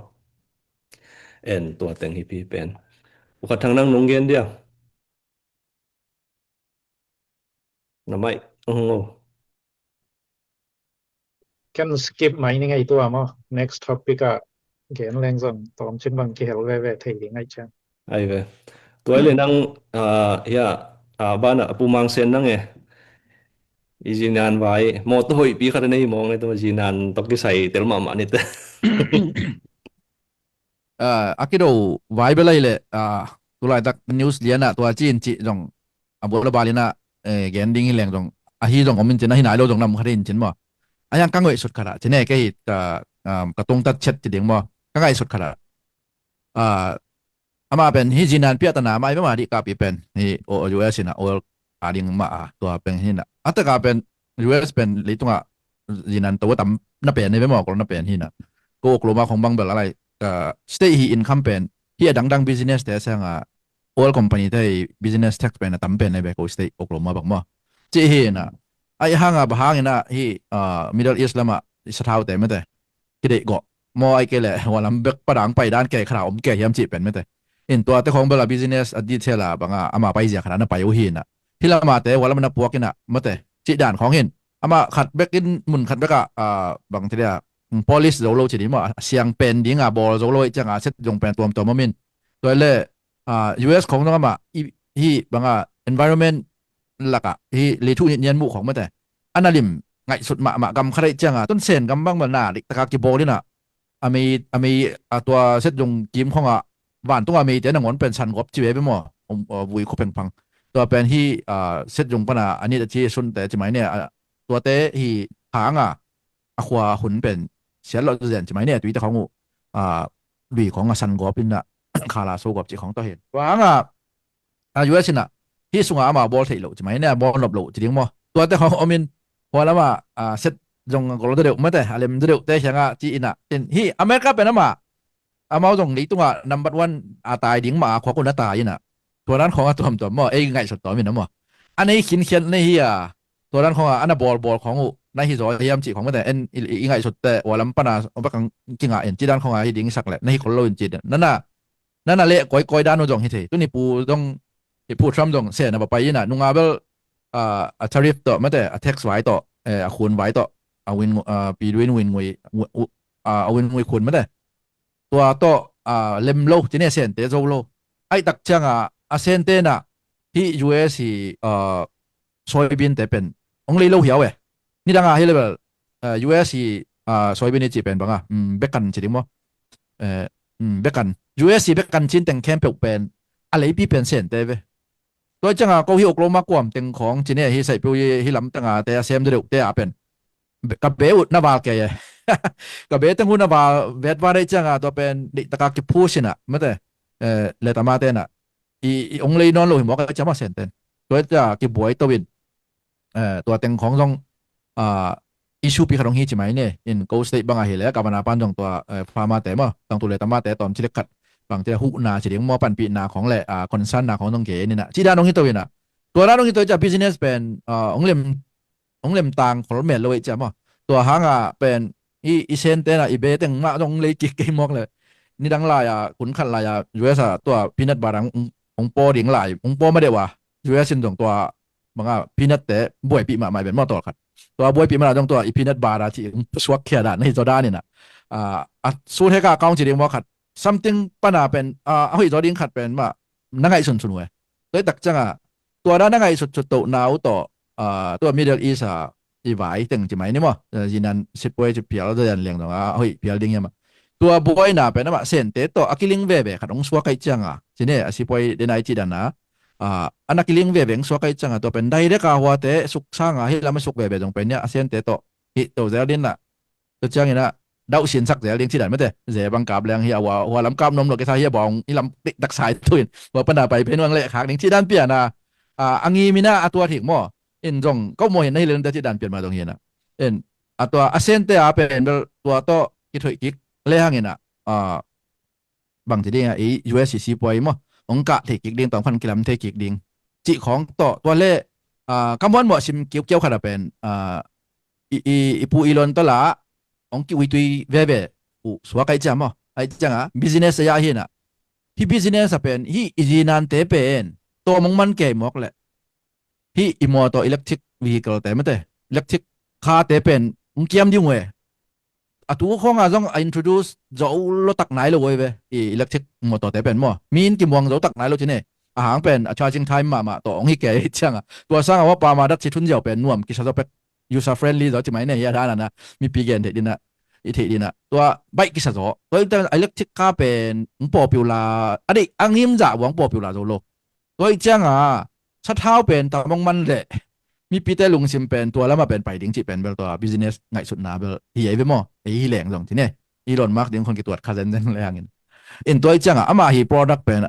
en to teng hi pi pen u ka thang nang nong gen dia namai kan skip mai ni ngai tua mo next topic gen leng jong tom chin bang ki hel ve thei ding ai chan ai ve tôi lên năng ya ban apu mang sen năng e izinan vai mo to hoi pi khar nei mo ngai to jinan to ki sai tel ma ni te akido vai belai le tulai tak news liana tua chin chi jong abol balina gen ding leng jong hi jong omin chen hi nai lo jong nam kharin chen mo ayang kangoi sut khara chene ke ka tong tat chet ti ding mo kangai sut khara ama pen hi jinan pia tana mai ma di ka pi pen hi o US na oil ading ma tua pen hi na ataka pen US pen leitunga jinan to tam na pen ne be mo ko na pen hi na ko kloma khong bang bel alai stay hi income pen hi dang business te sanga oil company te business tax pen na tam pen ne be ko stay okloma bang mo chi hi na ai hanga ba hangina hi Middle East lama sathau te mete kide go mo ai ke le walam bek padang pai dan ke khara om ke yam chi pen mete in tua te khong bela business a detail banga ama pai ja khara na pai u hi na hilama te walam na puakina mate chi dan khong hin ama khat bek in mun khat beka bang thia police zo lo chi di mo siang pen ding bol zo lo changa set jong pen tuam to mamin toile US khong na ma hi banga environment laka hi le thu nyen mu khong mate analim ngai sut ma gam khare changa ton sen gam bang ma na dik taka ki bolina ami atwa set jong kim khonga van tunga mi te nangon pen san gop chi be mo vui ko peng pang to pen hi set jong pana ani chi sun te chi mai ne to te hi hanga khwa hun pen sia lo zen chi mai ne tui te khongu lui khonga san gop in na khala so gop chi khong to hen wanga US na hi sunga ama bol thei lo chi mai ne bol lop lo chi ding mo to te khong omin wala ma set jong gol de ma te alem de te changa chi ina hi America pen ma amao jong li tunga number 1tai ding ma khwa ko na tai naตัวนั้นของตัวตัวมั่วง่ายสุดตัวมีนะมั่วอันนี้ขินเขียนในเฮียตัวนั้นของอันนั้นบอลของในที่จอยยามจีของมันแต่ง่ายสุดแต่ว่าลำปนาบักจริงอ่ะจีด้านของไอ้ดิ้งสักแหละในคนโลนจีนั่นน่ะเละก้อยด้านโนจงเฮ้ยตัวนี้ปูต้อง พูดทรัมป์ตรงเสียนะบอกไปยินะนุ่งอาเบลทาริฟต่อไม่แต่แท็กซ์ไว้ต่อคูณไว้ต่อเอาวินปีวินวินงวยเอาวินงวยคูณไม่แต่ตัวต่อเลมโลจีเนี่ยเซนเตโซโลไอ้ตักจังเซนเตน่ะที่ US ที่ซอยบินแต่เป็นองค์เลยโลเหี่ยวนี่ดังให้เลยแบบUS ที่ซอยบินนี่จีเป็นบ้างเบกันจีดิมั้งเบกัน US ที่เบกันจินแต่งแคมเปญเป็นอะไรพี่เป็นเซนเตเวตัวจังก็ฮิโอโกลมากกว่าแต่งของจีเนี่ยที่ใส่ไปที่ลำตั้งแต่เซมเดือดแต่เป็นกับเบอุดนาบาลแกกับเบตั้งหุ่นนาบาลเวทว่าได้จังตัวเป็นดิตะกากิพูชินะไม่แต่เลตามาเตนะองเลยนอนลงหิมก็จะมาเซนเตนตัวจะกิบวยตัววินตัวแต่งของต้องอิชูปีขนมฮีใช่ไหมเนี่ยอินโกสเตทบางอะไรแล้วกับนาปันตรงตัวฟาร์มาแต่มาตรงตัวเลตามาแต่ตอนที่เล็กขัดบางที่หุนาเฉลี่ยมอปันปีนาของแหละคอนซันนาของตรงเก๋นี่นะที่ด้านตรงนี้ตัววินตัวด้านตรงนี้ตัวจะบิสเนสเป็นองเล่มต่างของรถเมล์เลยจ้ะมั้งตัวหางเป็นอีเซนเตนะอีเบตังมาตรงเลยกิกเกมอกเลยนี่ดังลายขุนขันลายUS ตัวพีนัทบารังองโปดิ่งลายองโปไม่ได้ว่า US ตรงตัวบางพีนัทแต่บวยปีมาใหม่เป็นมอต่อครับตัวบวยปีมาตรงตัวอีพีนัทบาราที่สวักเขียดในตัวด้านนี่นะสู้ให้กากองจีเรียงว่าขัด something ปัญหาเป็นเอาอีกตัวดิ้งขัดเป็นว่านั่งไงสุนเว้ยเลยตักจังตัวด้านนั่งไงสุดโตหนาวต่อตัว Middle East อีไว้ตึงจีไหมนี่มั้งจีนั้นสิบวยจะเพียรแล้วเดินเลี้ยงตรงเฮ้ยเพียรดิ้งยังมั้งตัวบวยน่ะเป็นว่าเส้นเตะตัวอักลิงเว่ขัดองสวกไกจังจีเนี่ยสิบวยเดินไอจีดันนะอันนักลิงเว่งสวกไกจังตัวเป็นได้เด็กหัวเตะสุกสร้างให้เราไม่สุกเว่ตรงเป็นเนี่ยเส้นเตะตัวฮิตัวเซลลินน่ะตัวจังนี่นะดาวสินสักเซลลินที่ดันไม่ได้เซบังกับแรงเฮียว่าหัวลำกับนมหลอกไอ้ทายเฮียบองนี่ลำติดตักสายตุนว่าปัญหาไปเป็นวังเละขากหนึ่งที่ด้านเปลี่ยนอังงี้มีหน้าตัวถิ่งมั่วอินจงก็มองเห็นในเรื่องที่ดันเปลี่ยนมาตรงนี้นะอินตัวเซนเตะเป็นตัวโตกิถอยกิกเลี้ยงนี่นะบางทีเนี่ยUSCC ป่วยมั้งองค์กะเทกิกดิ่ง2,000 กิโลเมตรเทกิกดิ่งจีของตัวเล่คำว่าหมดชิมเกี่ยวขนาดเป็นอีปูอีลอนตัวละองค์กิวิตุยเว่อุสวะไกจังมั้งไอ้จังbusiness ยาเห็นที่ business เป็นที่อีจีนันเตเป็นตัวมังมันเก่งมากเลยที่อีโมโตอิเล็กทริกวีฮิเคิลแต่ไม่ได้อิเล็กทริกคาเตเป็นองค์เกี่ยมดิ้งเว้ยตัวของต้อง introduce จะรถตักไหนเลยเว้ยอิเล็กทริกมอเตอร์แต่เป็นมั้งมีนกี่มวงจะตักไหนเลยที่นี่อาหารเป็น charging time มาตัวองค์ที่เก๋จังตัวสร้างว่าปามาดัชชิทุนเดียวเป็นน่วมกิจสำหรับ user friendly จะไหมเนี่ยยาด้านนะมีปีเกนเด็ดดินะอีเทดินะตัวใบกิจสำหรับตัวอิเล็กทริกคาเป็นป๊อปปูล่าอันนี้อังยิมจ่าหวังป๊อปปูล่าโซโลตัวจังชัดเท้าเป็นแต่มองมันเลยมีปีเตอร์ลุงซิมเป็นตัวแล้วมาเป็นไปดิ้งจีเป็นเป็นตัว business ไงสุดนาเบลเฮียไปมั้งไอ้แหล่งตรงที่เนี่ยอีลอนมาร์กดิ้งคนกี่ตัวคาเซนเซนแรงเงี้ยอินตัวจังมาฮี product เป็น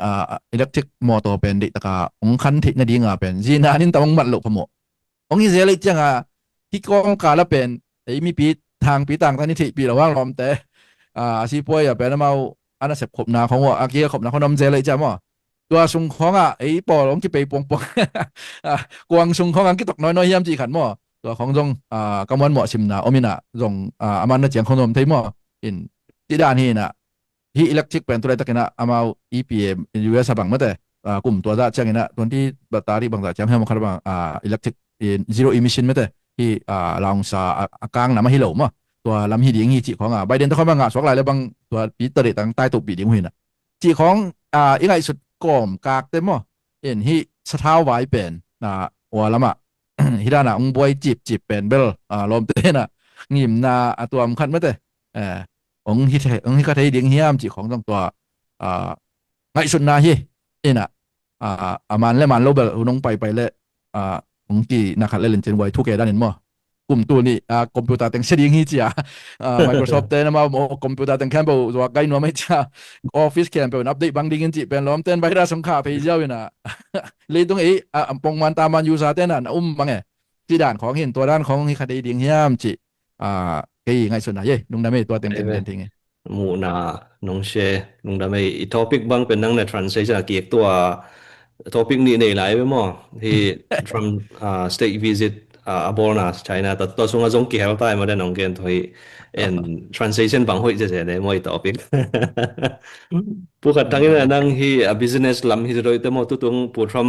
electric motor เป็นดิตะกาองคันที่นาดิ้งเป็นจีน่านินแต่มองมันหลบพมองที่เสียเลยจังที่กองการแล้วเป็นไอ้มีปีทางปีต่างท่านนี่ที่ปีระว่างลมแต่ซีป่วยเป็นมาอันนั้นเสพขบนาของว่าอาเกียขบนาของน้ำเจเลยจังมั้งตัวซุงของไอ้ปอลงที่ไปปวงกวางซุงของที่ตกน้อยๆย่ำจีขันมั่วตัวของจงกำวันเหมาะชิมนะอมินะจงอามันน่ะเจียงของนมไทยมั่วอินที่ด้านนี้นะที่อิเล็กทริกเป็นตัวใดตะกี้นะอามา EPA US บังมาแต่กลุ่มตัวด้านเจ้างี้นะตัวที่บัตตารีบางแต่จำให้มันคาร์บังอิเล็กทริกzero emission มาแต่ที่ลองซากลางน้ำมาให้หลงมั่วตัวลำฮีดิ้งฮีจีของไบเดนต้องเข้ามางานสวกลายแล้วบางตัวปีเตอร์ตั้งใต้ตุบปีดิ้งหินจีของอีกไงสุดก่อมกากเต็มมั้งเห็นที่สะท้าไว้เป็นว่าละมาฮิดานะองบวยจีบเป็นเบลลมเต้นงิมตัวมันคันไม่ได้องที่ก็ได้ดิ้งเฮียมจีของต้องตัวไงสุดนาฮีมันเล่มันโลเบลน้องไปเลยองที่นักเล่นเจนไว้ทุกเกด้านนี้มั้งกลุ่มตัวนี้คอมพิวเตอร์แต่งเสียงฮีจีMicrosoft เต้นมาคอมพิวเตอร์แต่งแคมเปญตัวไกด์นัวไม่จ้า Office แคมเปญอัปเดตบางดิ้งจีเป็นล้อมเต้นไปได้สงขาไปเจ้าอยู่นะเลยตรงนี้ปงมันตามมันยูซาเต้นบางไงที่ด่านของเห็นตัวด้านของที่คดีดิ้งเฮียมจีกี่ไงส่วนไหนลุงดำไม่ตัวเต็มทิ้งหมู่นาน้องเชลุงดำไม่อีท็อปิกบางเป็นนั่งใน translation เกี่ยวตัวท็อปิกนี้ในหลายไปมั้งที่ from state visit abol na China to sunga zong ki hel tai ma den ong gen thoi en translation bang hoi je ne moi topic pu khat tangin nang hi a business lam hi roi te mo tu tung pu from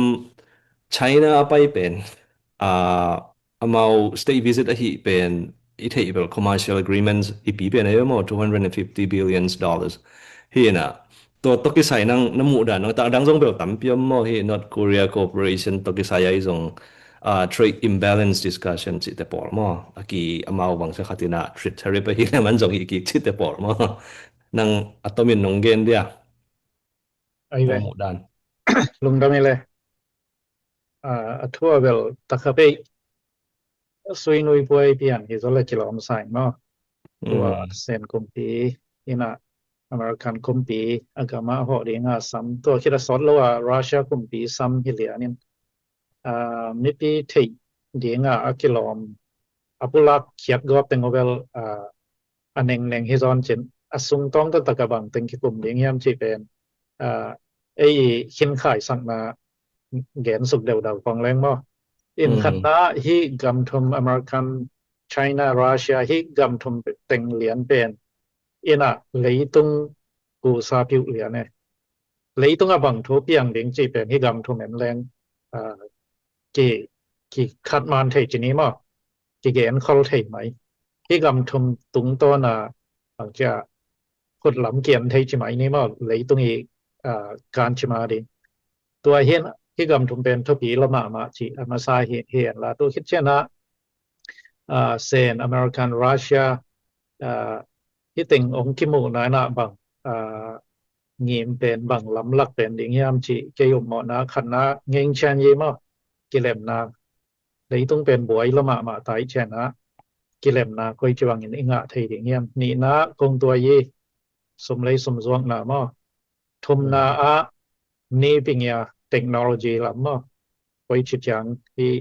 China pai pen amau state visit a hi pen it hey commercial agreements hi pi pen ayo mo $250 billion hi na to ki sai nang namu da no ta dang jong bel tam piam mo hi North Korea cooperation to ki sai ai jong trade imbalance discussion chi te por mo aki amau bang sa khatina trade tariff hi na man jong hi ki chi te por mo nang atomin nong gen dia ไอ้ mo เว้ย mu dan ลุงดำนี่เลยทั่วเวลตะกะไปสวยนุยป่วยเปลี่ยนที่จะเลยจิลอมใส่เนาะตัวเซนกุมปีนี่นะอเมริกันกุมปีอากามาหอดีงาซ้ำตัวคิดว่าสอนแล้วว่ารัสเซียกุมปีซ้ำที่เหลือนี่มีปีที่ดีงาอากิลอมอาปุลักเขียดกอบเต็งเวลอันหนึ่งฮิซอนเจนอสุงต้องตะตะกะบังเต็งกิกุมดีงามจีเป็นไอ้ขินข่ายสั่งมาแกนสุกเดาเดาฟังแรงมั้งอินขันนะฮีกำทมอเมริกันไชน่ารัสเซียฮีกำทมเต็งเหรียญเป็นอินะเลยตุงกูซาพิวเหรียญเนี่ยเลยตุงอบังทุบยังเด้งจีเป็นฮีกำทมเหมือนแรงกี่ขัดมันเทจีนี้มั้งกี่แกนเขาเทไหมฮีกำทมตุงตัวน่ะบางจะคนหลำเกียนเทจีไหมนี่มั้งเลยตุงอีการชิมาดิตัวเห็นที่กำทุมเป็นทบีละมาจีมาซาเห็นละตัวคิดเช่นนะเซนอเมริกันรัสเซียที่ติงองค์กิมูนายนะบังงีมเป็นบังลำลักเป็นดิ่งยามจีเกี่ยวหมอนะขันนะเงินเชนยี่มั้งกิเลมนาเลยต้องเป็นบวยละมาตายเชนนะกิเลมนาก็จะวางเงินอิงะไทยดิ่งยามนี่นะคงตัวยี่สมเลยสมจวงนะมั้งทุมนานี่เป็นยาเทคโนโลยีละมั้งไว้ชิดยังที่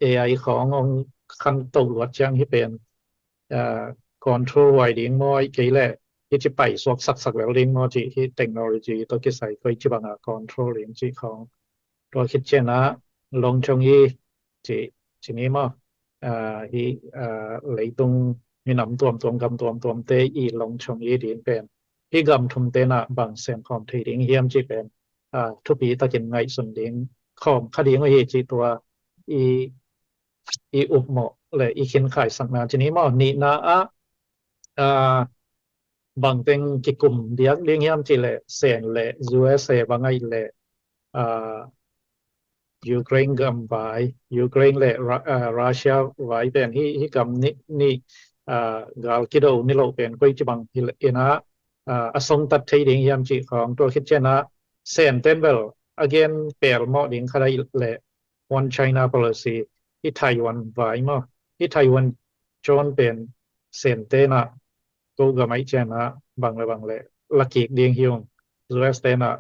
AI ขององคันตัวจังที่เป็นcontrol ไว้ดิ้งมั้งกี่แหละที่จะไปสวกสักแล้วดิ้งมั้งที่เทคโนโลยีตัวที่ใส่ไว้จะบังcontrol ดิ้งที่ของตัวคิดเช่นนะลงชงยี่ที่นี้มั้งที่เลยตรงมีน้ำตัวกำตัวเตอีลงชงยี่ดิ้งเป็นที่กำทุมเตนะบางเส้นของที่ดิ้งเฮียมจีเป็นทุกปีตะกินไงส่วนดิ้งของคดีว่าจีตัวอุปโมเลยเขียนขายสังนาทีนี้มั้งนี่นะบางเป็นกิกลุ่มเดียกเลี้ยงเฮียมจีเลยเซนเลย USA บางไงเลยยูเครนกำไว้ยูเครนเลยรัสเซียไว้เป็นที่กำนี่กาลกิโดนี่เราเป็นกุยจีบังที่นะส่งตัดที่ดิ้งเฮียมจีของตัวคิดเช่นนะเซนเทนเวล again เปลี่ยนหม้อดิ้งขนาดเลย one China policy ที่ไต้หวันไว้มั้งที่ไต้หวันจนเป็นเซนเตนะก็ก็ไม่เช่นนะบางเลยลักกี้ดิ้งฮิว US เตนะ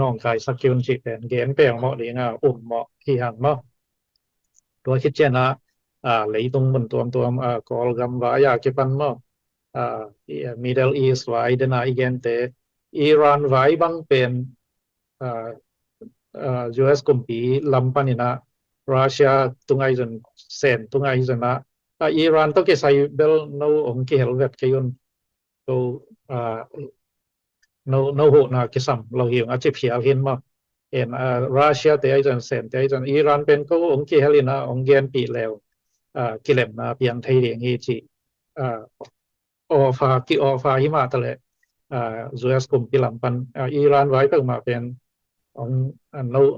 น้องกายสักคิวจีเป็นเกณฑ์เปลี่ยนหม้อดิ้งหม้อที่หันมั้งตัวคิดเช่นนะเลยตรงบนตัวกอลกัมวายาเก็บปันมั้งMiddle East ไว้เดน่าอีกเตอิหร่านไว้บางเป็นUS กุมปีลำปันนี่นะรัสเซียตุงไอจนเซนตุงไอจนนะอิหร่านต้องเกี่ยใส่เบลโนองค์เกี่ยวกับกี่คนตัวโนโหนะกี่ซ้ำเราเห็นอาจจะเพียเห็นมั้งเห็นรัสเซียแต่ไอจนเซนแต่ไอจนอิหร่านเป็นก็องค์เกี่ยวนะองค์เกียนปีแล้วกิเลมนะเพียงไทยเรียงฮีจีออฟาหิมาตะเลยUS กุมปีลำปันอิหร่านไว้เพิ่งมาเป็นอง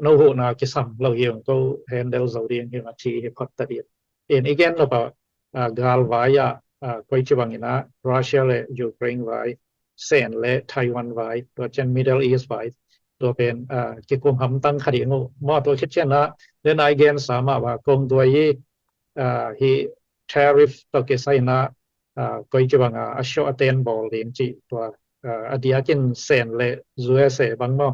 โนโหนาคิสัมเราเห็นก็เห็นเดลซาดีนที่มาชี้ให้พัฒนาเอ็นอีกอย่างเราบอกกาลไว้ก็จะบังนะรัสเซียและยูเครนไว้เซนและไต้หวันไว้ตัวเช่น Middle East ไว้ตัวเป็นกิจกรรมทำตั้งคดีงูมอตัวคิดเช่นนะเรื่องไอเกนสามารถว่ากงตัวยี่ที่ tariff ตัวเกี่ยวนะก็จะบังอัชโชเตนบอลเลี้ยงจีตัวอดีตกินเซนและ US บางมั้ง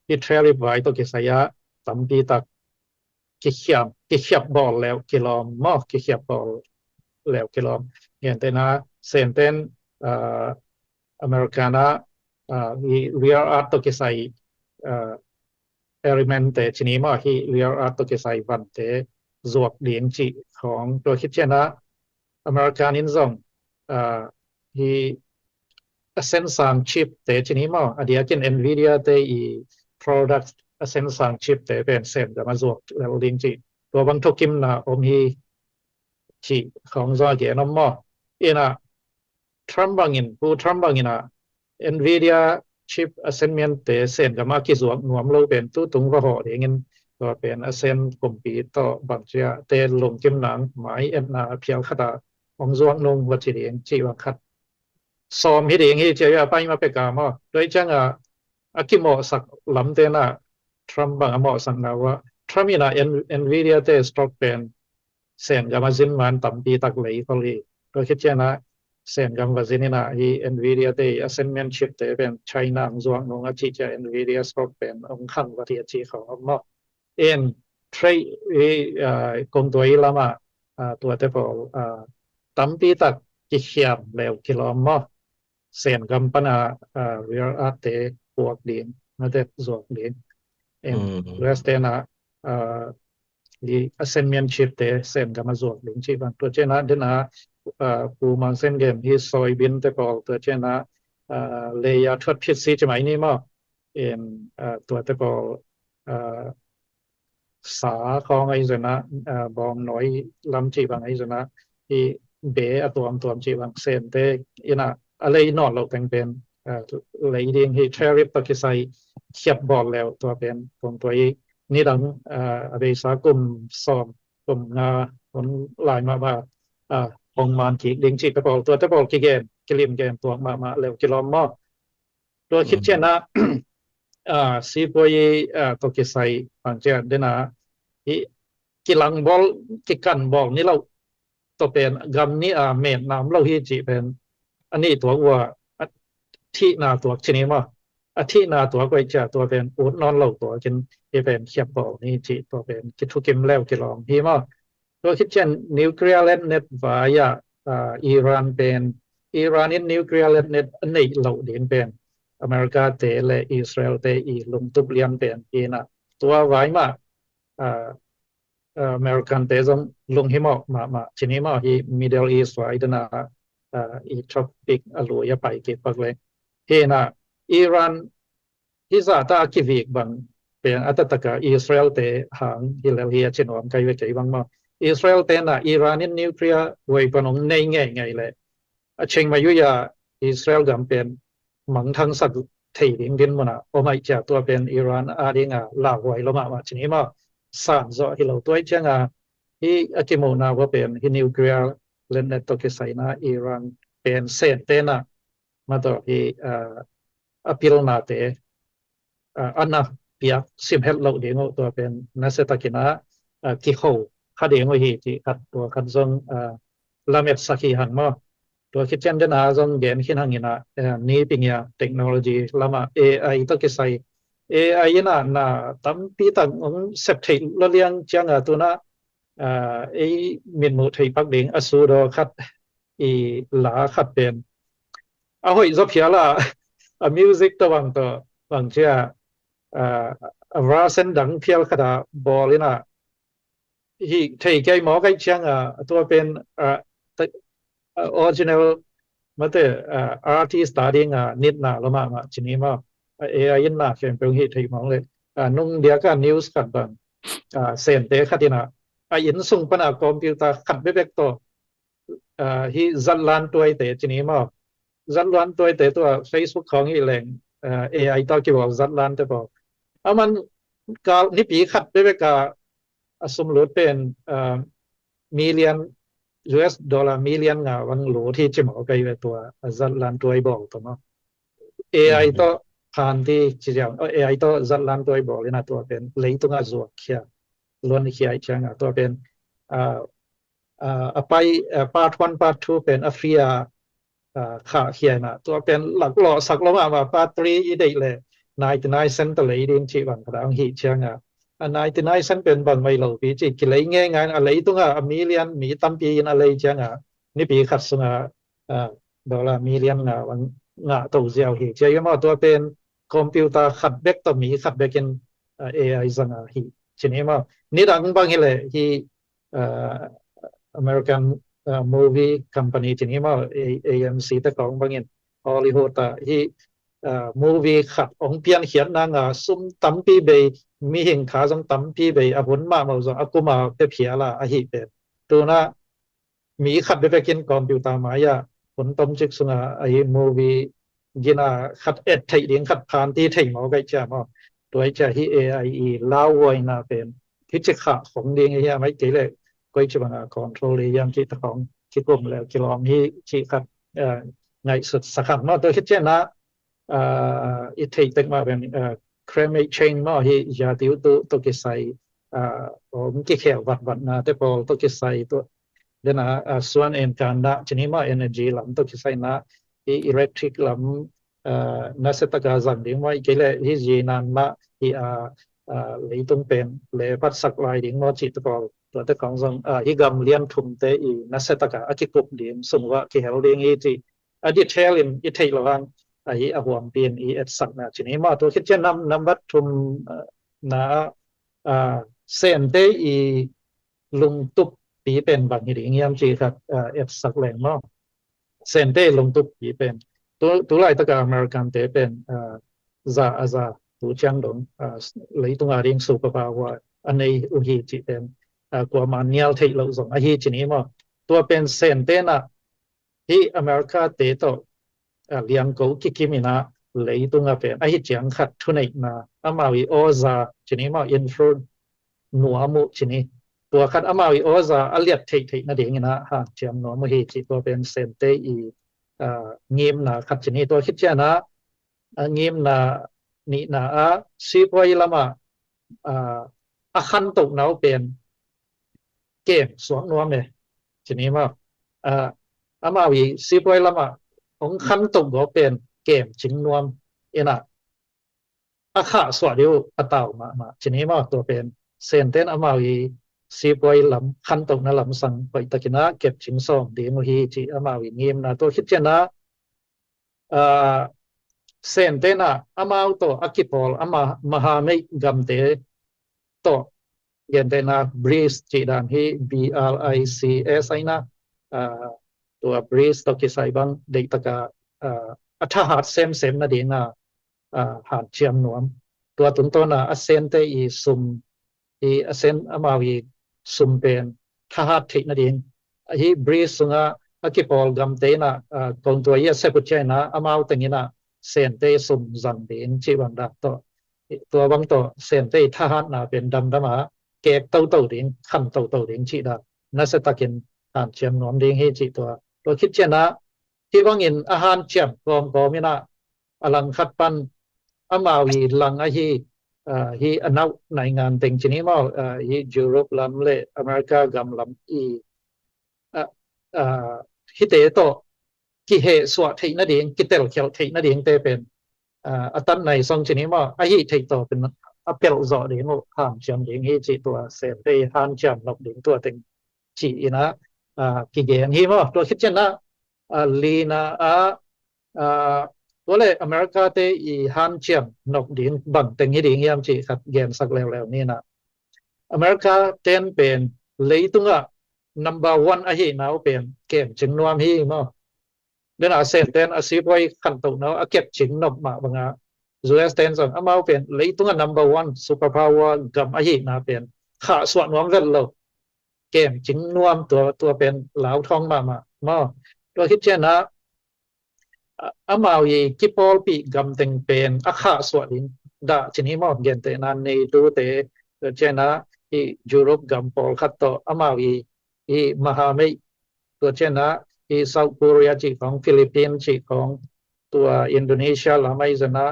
ที่เทรลิบไว้ตัวกิจยะตั้มปีตักกิจบอลแล้วกิโลมอกิจบอลแล้วกิโลเห็นแต่นะเซนเตนอเมริกานะเรียลอาร์ตตัวกิจ element แต่ชนิดมาที่เรียกตัวเกษตรวันแต่จวกเดียงจีของตัวคิดเช่นนะอเมริกันนินซองที่เส้นสร้างชิปแต่ชนิดมาอดีตกิน NVIDIA แต่อี product เส้นสร้างชิปแต่เป็นเส้นแต่มาจวกแล้วเดียงจีตัวบางทุกกิมนะอมฮีจีของจอเกียนอมมาอีน่ะทรัมป์บางอินผู้ทรัมป์บางอินน่ะ NVIDIA chip assembly แต่เส้นกับมาคิดจวกหน่วมโลเป็นตู้ตุงก็ห่อเดียงก็เป็นเส้นคอมพิวเตอร์บางเจ้าแต่ลงกิมหนังหมายเอ็นนาเพียวขดาของจวกนงวัดเดียงจีวังคัดซ้อมให้เดียงให้เจ้าไปมาเปกามาโดยจังอากิโมสักลำเตน่ะทรัมป์บางอมอสังนาว่าทรัมป์น่ะ NVIDIA แต่สต็อกเป็นเส้นกับมาซินมันต่ำปีตักเลยพอดีโดยคิดเช่นนะเส้นกับมาซินน่ะที่ NVIDIA แต่ assembly chip แต่เป็นไชน่าจวกนงอาทิตย์ NVIDIA สต็อกเป็นองค์ขันวัดที่ของอมอเอ็นเทรย์กงตัวอีลามาตัวเทปอลตั้มปีตักกิเขียมแล้วกิโลมอเส้นกำปนาเรียร์อาเตปวกดินนั่นเด็กจวกดินเอ็นเรสเตน่ะดีอัสเซนเมียนชิปเตเส้นกำมาจวกดินชิบันตัวเจน่ะเดน่ะปูมันเส้นเกมที่ซอยบินเทปอลตัวเจน่ะเลยาทวดพิษซีจะไหมนี่มอเอ็นตัวเทปอลสาของไอ้ส่วนนะบองน้อยลำจีบางไอ้ส่วนนะที่เบะตัวจีบางเซนเตอินะอะไรนอนเราเป็นเลยเรียงที่เทริปตะกิไซเขียบบอลแล้วตัวเป็นตัวนี่ดังอะไรสากลุ่มซ้อมกลุ่มคนลายมาบ้าองมันขีดเลี้ยงจีไปบอลตัวแต่บอลกี่เกมกิลิมเกมตัวมาเร็วกิโลมอตัวคิดเช่นนะซีโปยตัวกิไซบางเจ้าเดนะกิลังบอลกิกันบอลนี่เราตัวเป็นกำนี้เมนน้ำเราที่จีเป็นอันนี้ตัวว่าที่นาตัวชนิดว่าที่นาตัวก็จะตัวเป็นอุดนอนเราตัวกินที่เป็นเขียบบอลนี่จีตัวเป็นกิทุกิมแล้วกิลองที่ว่าตัวคิดเช่นนิวเคลียร์เลนเน็ตวายาอิหร่านเป็นอิหร่านินนิวเคลียร์เลนเน็ตอันนี้เราเดินเป็นอเมริกาเตะและอิสราเอลเตะอีลงตุบเลียนเป็นอีน่ะตัวไว้มาอเมริกันเตะจงลงหิมะมาชนิดมาที่ Middle East ไว้ดนะอีท็อปิกอลัวยไปเก็บไปเลยเฮน่ะอิหร่านที่ซาตาคิวิกบังเป็นอัตตะกะอิสราเอลเตะหางฮิเลเฮียเช่นว่าไกลเวกบังมาอิสราเอลเตะน่ะอิหร่านินนิวเคลียร์ไว้ปนงในไงเลยเชิงมายุยาอิสราเอลกำเป็นมังทั้งสักที่ดินดินมันโอไม่จากตัวเป็นอิหร่านอาดิงลาไว้ลงมาชนิดมาสามจอที่เราตัวเจ้าที่อากิโมนาว่าเป็นที่นิวเคลียร์เล่นในตัวกิไซนาอิหร่านเป็นเซนเตนะมาตัวที่อภิรนาเตอันน่ะเปียสิบเฮลเราเดียงตัวเป็นนักเศรษฐกิจนะที่เขาขัดเดียงวิธีขัดตัวขัดจงลาเมตสักหันมาตัวคิดเช่นเดินหาจงเกณฑ์ขึ้นหังนะนี่เป็นยาเทคโนโลยีลามา AI ตัวกิไซAI น่ะตั้มปีตั้งเซฟที่เราเลี้ยงจังตัวน่ะมีมุทัยปักดิ่งอสูรขัดลาขัดเป็นเอาไว้จบเพียละมิวสิกตัวบางเจ้าราเซนดังเพียลขนาดบอลเลยนะที่ใช้หมอใกล้เชียงตัวเป็นออริจินัลมาเตอร์อาร์ติสต์ตาดิ้งนิดน่ะละมาชนิดมาAI น่ะเป็นเหตุที่มองเลยนุ่งเดียกันนิวส์กันบ้างเซนเตขัดนะอินส่งปัญหาคอมพิวเตอร์ขัดเบบกตัวที่จัดลานตัวเตชนิดมาจัดลานตัวเตตัว Facebook ของอีแหล่งAI ตัวที่บอกจัดลานแต่บอกมันการนิปีขัดเบบกสมรสเป็นmillion US ดอลลาร์ million วันหลูที่จะบอกไปตัวจัดลานตัวบอกตัวมั้ง AI ตัวผ่านที่จะอย่างAI ตัวจัดลานตัวบอกเลยนะตัวเป็นเลยตัวงาจัวเขียล้วนเขียจังตัวเป็นไป part 1 part 2เป็นอฟริกาขาเขียนะตัวเป็นหลักหล่อสักลงมา part 3อีเดียเลย99 cent เลยดินชีวันกระดังหิจัง99 cent เป็นบางไม่หลอกปีจีกิเลยง่ายๆอะไรตัวมิลเลียนมีตั้มปีอะไรจังนี่ปีขัดสงดอลลาร์มิลเลียนวันตัวเจียวหิเจียมาตัวเป็นคอมพิวเตอร์ขัดเบกตัวมีขัดเบกิน AI สังหารชนิดว่านี่ดังบางอย่างเลยที่American movie company ชนิดว่า AMC แต่ของบางอย่างฮอลลีวูดที่movie ขัดองเพียนเขียนนางซุ่มตั้มปีเบยมีเห็นขาจงตั้มปีเบยผลมาเมื่อจงกูมาเพียละเป็นตัวน่ะมีขัดไปกินคอมพิวเตอร์มายาผลต้มจิกสุงmovie ยินาขัดไทยเลี้ยงขัดผ่านที่ไทยมาไกลจ้ามาตัวจะที่ AI เล่าไว้น่ะเป็นที่จะขาของเลี้ยงไม่เกี่ยวเลยก็จะมาคอนโทรลเลยยังที่ตะของที่กลุ่มแล้วที่ลองที่ขัดในสุดสักครั้งมาตัวคิดเช่นนะอีกทีตั้งมาเป็นclimate change มาที่จะติวตัวกิจใส่ผมกี่แขววัดนะแต่พอตัวกิจใส่ตัวเดี๋ยวนะส่วนเอ็นการนะชนิดว่า energy ลำตัวกิจใส่นะที่ electric ลำน่าเสตกาจังดิ้งว่ากี่เลยที่จีนันมาที่เลยต้องเป็นเลยพัดสักลายดิ้งว่าจิตตัวตัวแต่ของจังที่กำเลี้ยงทุ่มเตอีน่าเสตกาที่กลุ่มดิ้งสมว่ากี่เหล่าดิ้งที่ที่เทลินอีกทีละวันห่วงเปลี่ยนสักนะชนิดว่าตัวคิดจะนำวัตถุนะเส้นเตอีลุงตุบปีเป็นบางอย่างเงี้ยจีครับสักแรงมากเส้นเตลุงตุบปีเป็นตัวไรตะการอเมริกันเตเป็นจะตัวจังดงเลยตรงอาเรียงสุขภาวะอันนี้อุหิจีเป็นกว่ามันเนียลที่เราส่งชนิดว่าตัวเป็นเส้นเตนะที่อเมริกาเตโตเลี้ยงกูกิมินะเลยตรงนั้นเป็นจังขัดทุนอีกนะมาวิโอซาชนิดว่าอินฟลูนัวมุชนิดตัวขัดมาวิโอซาเลียดเทนั่นเองนะเจียมนัวมุฮิจิตัวเป็นเซนเตอีงิมนะขัดชนิดตัวคิดเจนะงิมนะนี่นะสิบวันละมาขันตกน้าเป็นเกมสวงนัวเนี่ยชนิดว่ามาวิสิบวันละมาของขันตกก็เป็นเกมจิงนวมนะข้าสวัสดีอัตาวมาชนิดว่าตัวเป็นเซนเตนมาวิสิบวันลำขันตกนั่นลำสังไปตะกินะเก็บจิงส่งดีมุฮีจีมาวิงิมนะตัวคิดเจนะเซนเตนะมาเอาตัวอักิพอลมหาเมฆกัมเตตัวเย็นเตนะบริสจีดันฮี BRICS ไอ้นะตัวบริสตัวกิไซบังเด็กตะกาถ้าหาเซมนะดีนะหาเชียมนวมตัวตุนตัวนะเซนเตอีซุมเซนมาวีซุมเป็นถ้าหาทินะดีฮีบริสงะอากิพอลกัมเตนะกองตัวเซปุเชนะมาเอาตังนี้นะเซนเตซุมจังดีนจีบังดักตัวบางตัวเซนเตถ้าหานะเป็นดำมาเก็บเต่าดิ้งขันเต่าดิ้งจีดักน่าจะตะกินหาเชียมนวมดิ้งให้จีตัวคิดเจนะที่ว่างินอาหารเชียมก็มีนะอลังคัดปันมาวีลังฮีอันนั้นในงานแต่งชนิดว่าฮียุโรปลำเลอเมริกากำลำฮิเตโตกิเหสวะเทนั่นเองกิเตลเขียวเทนั่นเองเตเป็นตันในสองชนิดว่าฮีเทโตเป็นเปลจอเดียงห้ามเชียมเดียงฮีจีตัวเซฟได้ห้ามเชียมหลบเดียงตัวแต่งจีนะกิเกนฮีว่าตัวคิดเช่นนะลีนาตัวเลยอเมริกาเตอีฮันเชียมนกดินบังเต็งฮิดิงยามจีขัดเกมสักแล้วนี่นะอเมริกาเต้นเป็นเลยตุงnumber one น่าเป็นเกมจึงนวมฮีมั้งเดินเซนเต้นสิบไว้ขันตุนเก็บจึงนกมาบังUS เต้นส่งมาเป็นเลยตุงnumber one super power กับน่าเป็นข้าส่วนนวมกันเลยเกมจึงนวมตัวเป็นเหลาทองมาตัวคิดเช่นนะมาวีกิปอลปีกัมเต็งเป็นข้าสวัสดิดาชนิดมอเกนเตนันในตัวเตเช่นนะที่ยุโรปกัมปอลขัดต่อมาวีมหาเมฆตัวเช่นนะที่เซาท์เกาหลีจีของฟิลิปปินส์จีของตัวอินโดนีเซียละไม่ใช่นะ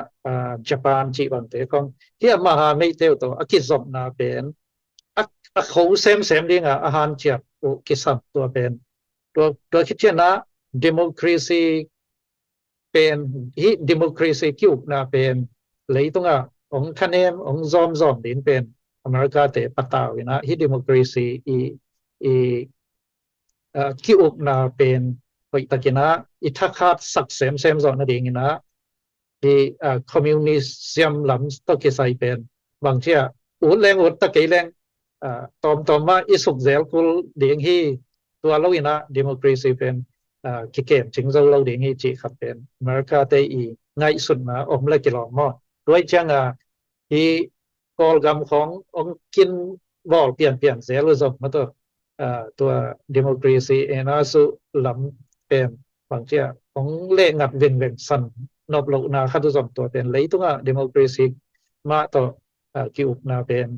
ญี่ปุ่นจีบางเตของที่มหาเมฆเท่าตัวกิจสมนาเป็นเขาเซมดิ้งอาหารเจียบกิจสมตัวเป็นตัวคิดเช่นนะdemocracy เป็นฮิdemocracy คิวนะเป็นเลยตรงองคะแนนองซอมดินเป็นอเมริกาเตปะตาวินะฮิ democracy คิวนะเป็นไปตะกินะทักขาดสักเซมซอนนั่นเองนะที่คอมมิวนิสต์ลำตะกิไซเป็น บางเชื่ออุดแรงอุดตะกี้แรงตอมว่าอิสุกเซลกุลเดียงฮีตัวเราอินะดิโมคราซีเป็นกิเกมจิงเราเราเดียงฮีจีครับเป็นอเมริกาเตอีง่ายสุดมาอมเล็กกิโลมอด้วยจังฮีกอลกำขององกินบอลเปลี่ยนเซลล์ซอมมาตัวดิโมคราซีเอนาสุลำเป็นบางเชื่อของเล่งัดเว่งสันนบโลนาคัตุซอมตัวเป็นเลยตัวดิโมคราซีมาต่อกิวนาเป็น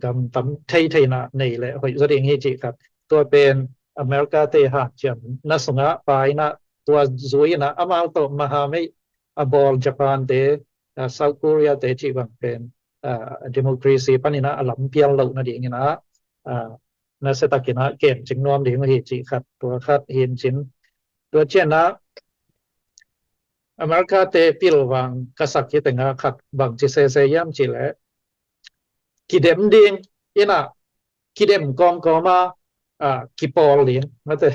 กำตั้มไทยนะในเลยหอยแสดงให้จีครับตัวเป็นอเมริกาเตหะเจียมนัสงะไปนะตัวซุยนะอามาตัวมหาไม่บอลญี่ปุ่นเตเซาท์เกาหลีเตจีบังเป็นดิโมคราซีปันนะลำเปียลเรานะดีงี้นะนัสตะกินะเกมจึงนอมดีมาเหจีครับตัวคัดเห็นจินตัวเช่นนะอเมริกาเตพิลวังกษัตริย์ที่แต่งงานขัดบังจิเซเซยามจิเลกิเดมดิงอินะกิเดมกองกอมากิปอลลิงมาแต่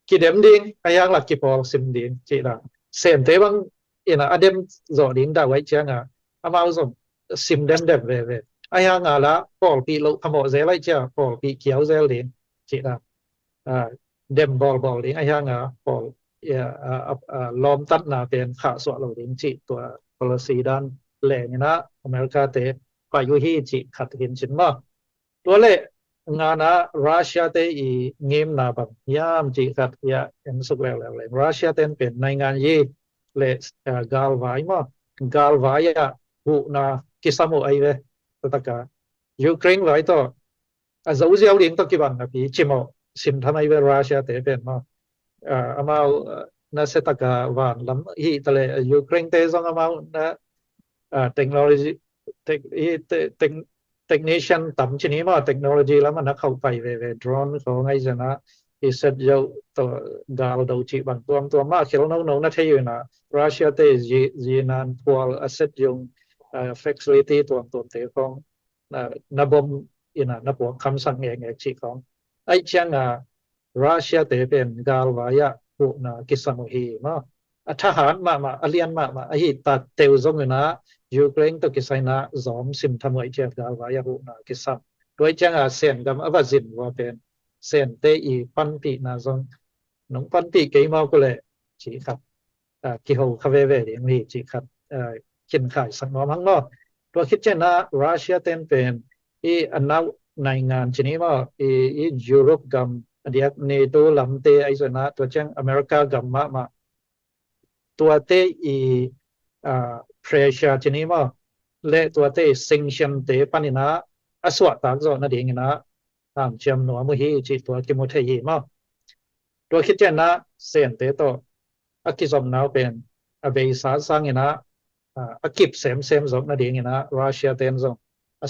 กิเดมดิงอายังหลักกิปอลซิมดิงจีละเซนเตบังอินะอเดมจอดิงดาวไว้เชียงอามาอุสมซิมเดมเวอายังละปอลปีโลขโมเซไว้เชียปอลปีเขียวเซลลิงจีละเดมบอลลิงอายังปอลล้อมตัดนาเป็นขาสวะเราดิงจีตัว policy ด้านแหล่งนะอเมริกาเตไปอยู่ที่จีขัดเห็นชินมาตัวเล่งานนะรัสเซียเตอีเงียบนาบังยามจีขัดยาเอ็นสุกแล้วรัสเซียเตเป็นในงานยี่เล่กาลวายมากาลวายบุนากิสามุไอเวตะกายูเครนไว้ต่อจะอุจจาระลิงตะกี้บังนะพี่ชิมเอาซิมทำไมเวรัสเซียเตเป็นมาอามาน่าเสตกาวันลำฮีทะเลยูเครนเตซองอามาเทคโนโลยีเทคนิชันต่ำชนิดมาเทคโนโลยีแล้วมันนักเข้าไปเวโดรนของไอ้เจ้านะที่เสร็จเยอะตัวกาลดูจีบางตัวมากเขียวน้องนั่นเทียนะรัสเซียเตจีนันพวกเสร็จยงfacility ตัวเตของนับบอินะนับพวกคำสั่งเองจีของไอ้เจ้ารัสเซียเตเป็นกาลวายะพวกนะกิสามุฮีมาทหารมาอเลียนมาไอ้ตัดเตวซงนะยูเครนตัวกิสายนะจอมซิมทำไว้เจ้ากาลวายะพวกนะกิสามโดยจังเสียนกับอวจินว่าเป็นเสียนเตอีปันปีนะจงน้องปันปีเกี่ยมาก็เลยจีครับกิโฮคาเวเวเดียงนี้จีครับกินขายสังนอมังนอตัวคิดเช่นนะรัสเซียเต็นเป็นอันนั้นในงานชนิดว่ายุโรปกับเดียกเนโตลำเตไอส่วนนะตัวเช่นอเมริกากับมาตัวเตเพรสเชอร์ชนิดว่าเละตัวเตซิงชันเตปันินะอสวะตากจอนั่นเองนะตามเชื่อมหนัวมือฮีจีตัวกิโมเทยีมาตัวคิดเช่นนะเซนเตโตอักิสมนาเป็นอเบสาสังนะอักิบเซมจบนั่นเองนะรัสเซียเต็นจง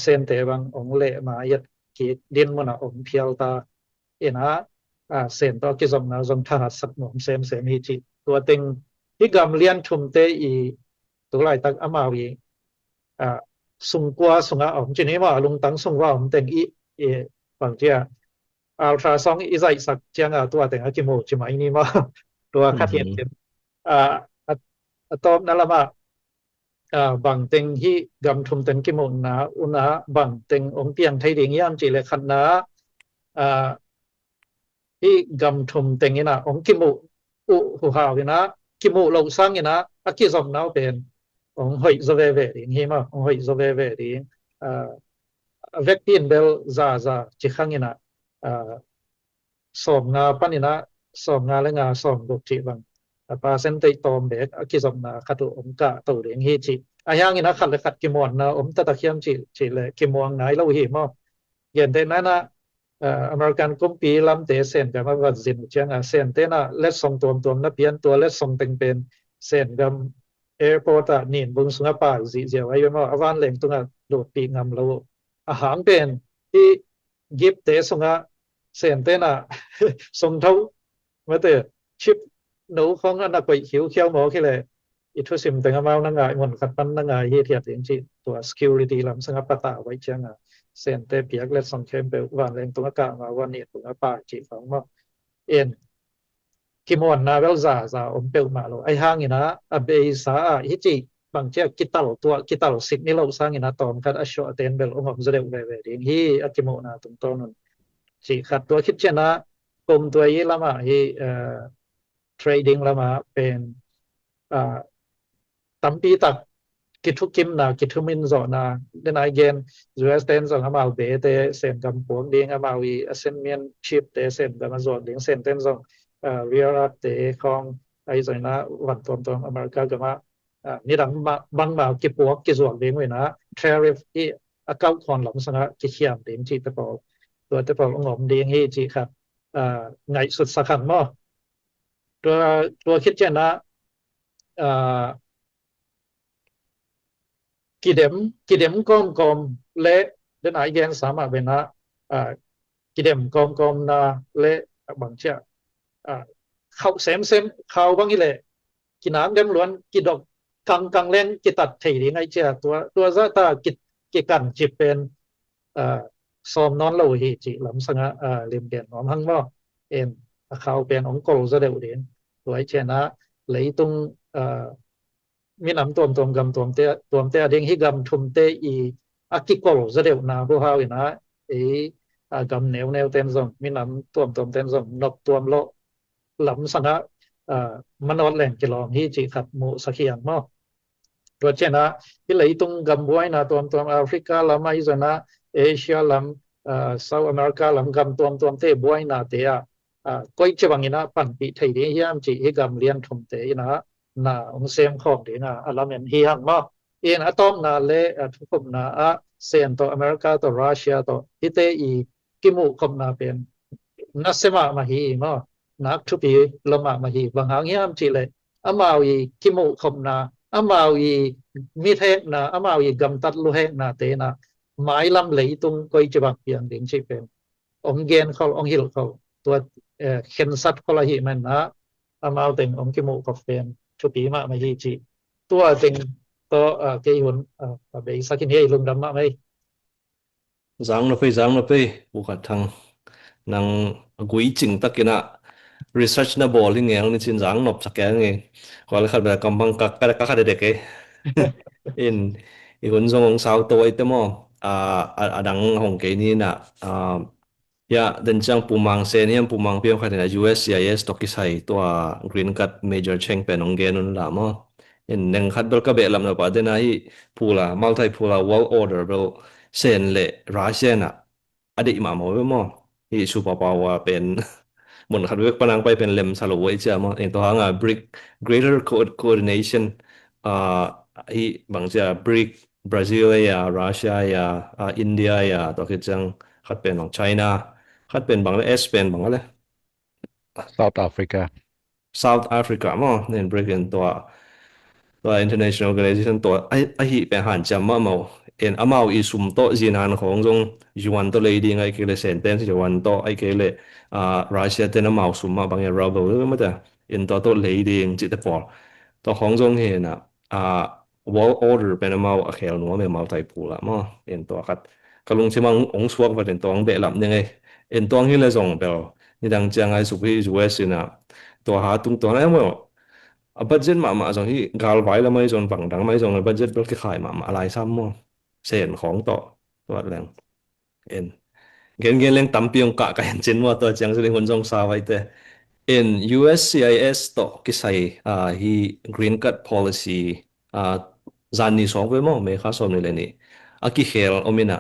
เซนเตบังองเละมายัดกีดินมันองเพียวตานะเซนตัวกิสมนาจงทหารสักหนุ่มเซมฮีจีตัวติงที่กำเลียนชุมเตอีตัวไรตักอามาวีสุงกัวสุงอาอมจีนี้ว่าลุงตั้งสุงว่าอมเต็งบางเจ้าอัลตราซองอีไซสักเจ้าตัวเต็งกิโมจิมาอินี่มาตัวขัดเห็นตอบนั่นละมาบางเต็งที่กำทุมเต็งกิโมนะอุณาบางเต็งอมเปียงไทยดิ่งยามจีเลยขัดนะที่กำทุมเต็งนี่นะอมกิโมหูหาวนี่นะกิโมเราสร้างนี่นะอักกิสมนาเป็นองหอยโซเวเวดิ่งเห็นมั้ยองหอยโซเวเวดิ่งเวกปีนเบลซาจิขังนี่นะสอบงาปันนี่นะสอบงาและงาสอบบุกจีบังปาเซนติตอมเบกอักกิสมนาขัดอมกะตัวดิ่งเฮจิอายังนี่นะขัดเลยขัดกิมอนนะอมตะเคียมจีเลยกิมวงไหนเราเห็นมั้ยเย็นแต่นั้นนะอเมริกันกุมปีลำเตเซนกับมาวัดสินเชียงเซนเตน่ะเล็ดส่งตัวนับเพียนตัวเล็ดส่งเป็นเซนกับแอร์พอร์ตนี่บุญสุงป่าสิเจียวไว้เป็นว่าอวันเหล่งตัวโดดปีงามเราอาหารเป็นที่ยิบเตส่งเซนเตน่ะส่งเท่าเมื่อเตชิปหนูของอันนักไปหิวเขี้ยวหมอขี้เลยอิทุสิมแต่งมานั่งไงหมดขัดปันนั่งไงเฮียเทียบอย่างที่ตัว security ลำสังปตาไว้เชียงเซนเตเปียกเล็ดส่งเข้มเปวันแรงตัวกลางมาวันนี้ตัวป่าจีของมากิมอนนาเวลซาอมเปลมาโลไอห้างนี่นะอเบซาฮิจิบ บางเจ้ากิตาลสิทธิ์นี่เราสร้างอินาตอมคัดอชอเตนเบลองค์จะเดือดเวดิงฮีอักิโมนาตุงต้นนนสิขัดตัวคิดเจนะกลมตัวยี่ละมาฮีเทรดดิ้งละมาเป็นตั้มปีตักกิทุกิมนากิทุมินโซนาเดนไอเกนยูเอสเตนส่งมาเอาเบเตเซนกัมปวงดิ้งมาเอาอีเอเซนเมียนชิปเตเซนกัมมาโซดิ้งเซนเตนส่งเวียร์เตของไอส่วนนะวันตัวอเมริกากัมมานี่ดังบางมากิปวกกิจวกดิ้งไว้นะเทอริฟที่เก้าคนหลังสังกิเขียมดิ้งที่ตะปอตัวตะปองมดิ้งฮีจีครับไงสุดสักขันมั้งตัวคิดเจนะกิเดมกอมเละเดินไอแกนสามารถเป็นนะกิเดมกอมนะเละบางเจ้าเขาเซมเขาบางทีเลยกินน้ำเดมล้วนกิดอกกังเล่นกิตัดถี่ดีไงเจ้าตัวซะตากิกันจิเป็นซอมนอนเราฮีจิหลังสังเลียมเดียนหอมหังว่าเอ็นเขาเป็นองค์โกลซะเดียวเดียนตัวไอเจ้านะเลยตรงมีน้ำตัวกำตัวเตะดิ้งฮิกำทุ่มเตะอีอากิโกลจะเดียวนาผู้หาวินะกำแนวเต้นส่งมีน้ำตัวเต้นส่งนกตัวโลหลำสังะมันอดแหล่งกิโลฮิจิขัดมูสักอย่างมั้งตัวเช่นนะที่เลยตรงกำบวยนะตัวแอฟริกาลำไม่ใช่นะเอเชียลำเซาท์อเมริกาลำกำตัวเตะบวยนะเตะก็อีกจะบางอย่างนะปั่นปีไทยนี้ยามจีฮิกำเลียนทุ่มเตะนะน่าองเซมของดีนะอลาเมนฮีฮังมาเอ็นอะตอมนาเลทุกคนนะเซนตัวอเมริกาตัวรัสเซียตัวฮิเตอีกิมูคมนาเป็นนัสเซมาฮีมานักทุบีลมาฮีบางหางยามจีเลยอามาวีกิมูคมนาอามาวีมิเทกนะอามาวีกัมตัดลุเฮกนะเตนะหมายลำเลยตรงก้อยจะบักเพียงดิ่งชีเป็นองเกนเขาองฮิลเขาตัวเข็นสัตว์เขาละหิมันนะอามาเต็งองกิมูกับเป็นชุปีมาไม่จีตัวเต็งตัวเกี่ยวนไปสักทีนี้ลุงดำมาไหมZang na pe bukat thang nang gui ching takina research na bowling yang ni chin zang nop sakya nge kwal khat ba kambang ka de ke in ihun zong ong sao to ite mo adang hong ke ni na ya dan chang pumang sen hiam pumang piam khat na USCIS to kisai to green card major cheng pen ong genun la mo in neng khat bel ka be lam na pa de na hi pula multi pula world order bel sen le Russia na adi ma mo mo hi super power pen หมุนขัดเวกปนังไปเป็นเลมสโลว์ไอเจ้ามั้งเองตัวหางbrick greater coordination อ่าอีบางเจ้า brick บราซิลรัสเซียอินเดียตัวคือจังขัดเป็นของไชน่าขัดเป็นบางเอสเป็นบางอะไร South Africa South Africa มั้งเนี่ย brick เป็นตัว international organization ตัวไอเป็นหันจำมั้งเอ็นอามาอีสุมโตจีนานของจงยวนตัวเลยดีไงเกลเซนเตนสิวันโตไอเกลรัสเซียเตนอามาสุมมาบางอย่างเราบอกว่ามันจะเอ็นตัวเลยดีจิตเตปอลตัวของจงเห็นworld order เป็นอามาเขลนัวเป็นมาไทยพูละมั้งเอ็นตัวครับกำลังชิมังองสวกไปเป็นตัวเบลล์ยังไงเอ็นตัวที่เลยส่งเปล่านี่ดังจังไอสุพีจูเอสนะตัวหาตุ้งตัวนั้นมั้งbudget มาส่งที่กาลไว้แล้วไม่ส่งฝั่งดังไม่ส่งเลย budget เป็นขายมาอะไรซ้ำมั้งเส้นของต่อตัวแรงเอ็นเงินเรื่องตั้มปีองกะกันจริงว่าตัวจังสิ่งคนจงสาวไว้แต่เอ็น USCIS ต่อกิสัยฮี green card policy จานนี้สองเว้ยมั้งไม่ข้าสมนี่เลยนี่กิเฮลอมินะ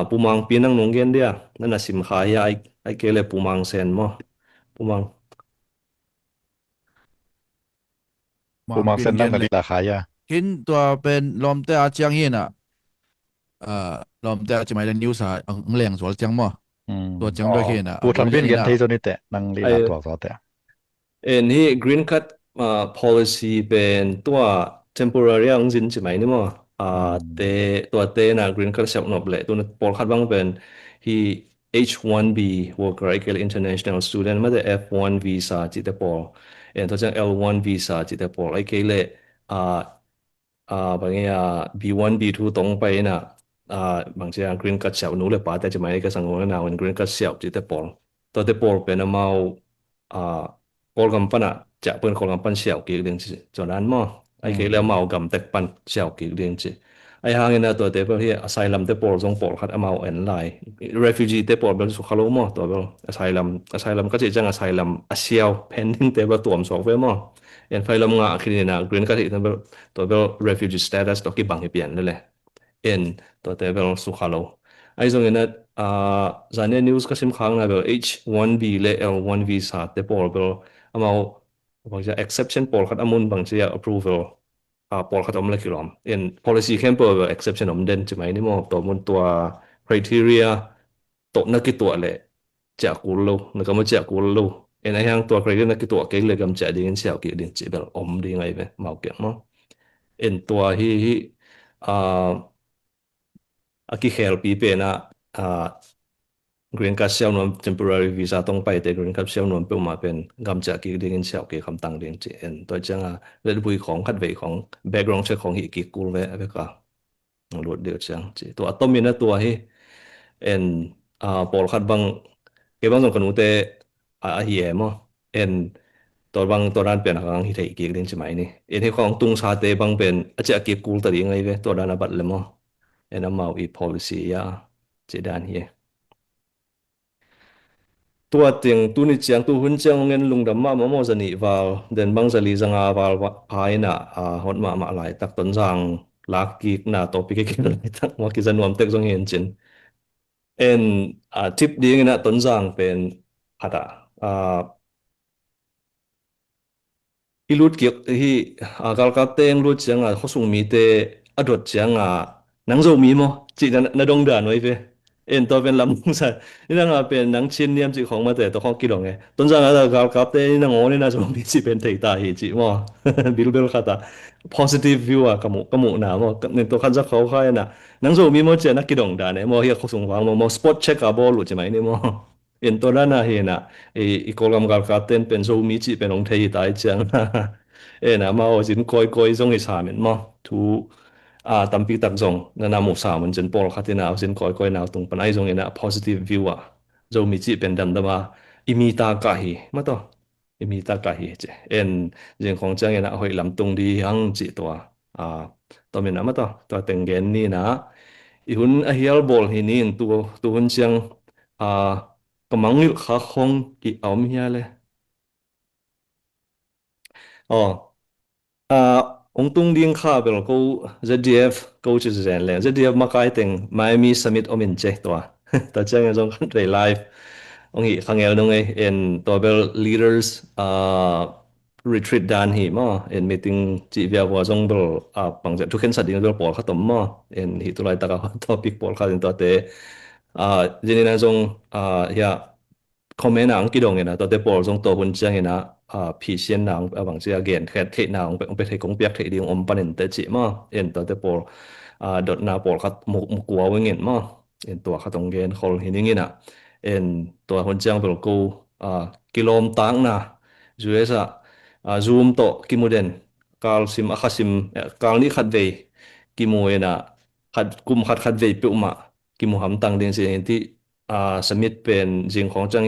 ปูมังปีนังนงเงินเดียนั่นน่ะสิมขายไอเกลปูมังเซนมั้งปูมังปูมังเส้นนั่งกันราคายากินตัวเป็นลมแต่อาเจียงเฮียน่ะลมแต่จะไม่ได้นิวส์อังแรงสวนเจียงมั้งตัวเจียงด้วยเฮียน่ะปูทำเป็นเงินที่ตัวนี้แต่นั่งลีลาตัวซอแต่เอ็นที่ green card policy เป็นตัว temporary อังจินใช่ไหมนี่มั้งตัวเตนะ green card เสียบนบเลยตัวนั้นปอลคัดบ้างเป็นที่ H1B worker ไอเกล international student ไม่ได้ F1 visa จิตเตปอลเอ็นตัวจัง L1 visa จิตเตปอลไอเกลบางอย่าง B1 B2 ตรงไปนะบางอย่าง green card เสียบนู้นเลยป่ะแต่จะไม่ได้ก็สังเกตนะวัน green card เสียบจิตเตปอลตัวเตปอลเป็นเอาคอลกัมปันจะเป็นคอลกัมปันเสียบกี่เดือนจนนั้นมั้ง ai cái là màu cầm tech pan chào kỹ riêng chứ ai hàng này tôi thấy bây giờ asylum tế bol trong bol khát màu en lại refugee tế bol bên số khalo mo tôi bảo asylum cái gì chẳng asylum asiao pending tế bol tuom số về mo en phải làm ngã khi nào green cái gì tôi bảo refugee status tôi kí bằng cái biển đấy en tôi thấy bảo số khalo ai giống như này zane news cái sim khang này bảo H1B le L1 visa tế bol bảo màu bằng cái exception bol khát amun bằng cái approval Paul khat om la kilom in policy camper exception om den chimai ni mo to mun tua criteria to na ki to le cha kul lo na ka ma cha kul lo en ai hang tua criteria na ki to ke le gam cha ding sia ki din chi bel om ding ai be mau ke mo en tua hi a ki help pi pe na green card เซลนวม temporary visa ต้องไปแต่ green card เซลนวมเปิลมาเป็นกำจัดกี่เดือนเซลกี่คำตั้งเดือนเจนตัวจังเรื่องบุยของคัดเวของ background check ของฮิกิกูเวะไปก็รวดเดียวจังเจตัวอัตมีนะตัวให้เอ็นปอลคัดบางเก็บบางส่วนขนุเตเฮียมั้งเอ็นตัวบางตัวนั้นเป็นของฮิตอีกเดือนใช่ไหมนี่เอ็นให้ของตุงชาเตบางเป็นอาจจะกี่กูตัดยังไงเวตัวนั้นบัดเลยมั้งเอ็นเอามาอี policy ยาเจดานเฮียตัวเตียงตัวนี้เจียงตัวหุ่นเจียงเงินลุงดำมาโมจะหนีวาลเดินบางจะลีจังอาวาลพายน่ะหดมาหลายตักต้นจางลักกิกน่ะตัวปีกกิกหลายตักว่ากิจนวมเต็กจงเห็นจินเอ็นทิปดีน่ะต้นจางเป็นพัดilut kiek hi kal ka teng lut changa khosung mi te adot changa nangzo mi mo chi na dong dan noi ve en to pen lam sa ni nga pen nang chin niam chi khong ma te to khong ki dong e ton jang a kal ka te ni na ngo ni na zo mi chi pen thei ta hi chi mo bil bel khata positive view a kamu na mo ni to khan za khau khai na nangzo mi mo che na ki dong dan e mo hi khosung wang mo spot check a bol lu chi mai ni mo en to na na hi na i kolam kal ka ten pen zo mi chi pen ong thei tai chang na ma o jin koi zong i sa men mo thu tampi tak zong na mu sa man jen pol khatina jin koi na tung panai zong ina positive view a zo mi chi pen dam dama imita ka hi ma to imita ka hi che en jin khong chang ina hoi lam tung di hang chi to to men ma to tengen ni na i hun a hial bol hi ni tu hun chang kamangil kha khong ki aum hiya le ông tung điên khá bel câu ZDF câu chứ gì lên ZDF mà cái tiếng Miami Summit ông mình chết toa ta chẳng nghe trong country live ông hi khang el nông ấy in to bel leaders retreat dan hi mà in meeting chỉ việc vào trong bel bằng chất thuốc sát điên bel bỏ khát tôm mà in hi tu lại ta cái topic bỏ khát in to te jadi na trong ya comment ang ki dong ina to te por jong to hun chang ina phi sian nang bang sia gen khet the nang pe the kong piak the ding om panin te chi ma en to te por dot na por khat mu kwa wingen ma en to khatong gen khol hining ina en to hun chang bel ko kilom tang na juesa zoom to kimuden kal sim akhasim kal ni khat ve kimoena khat kum khat ve pe uma kimu ham tang ding se ti submit pen jing khong chang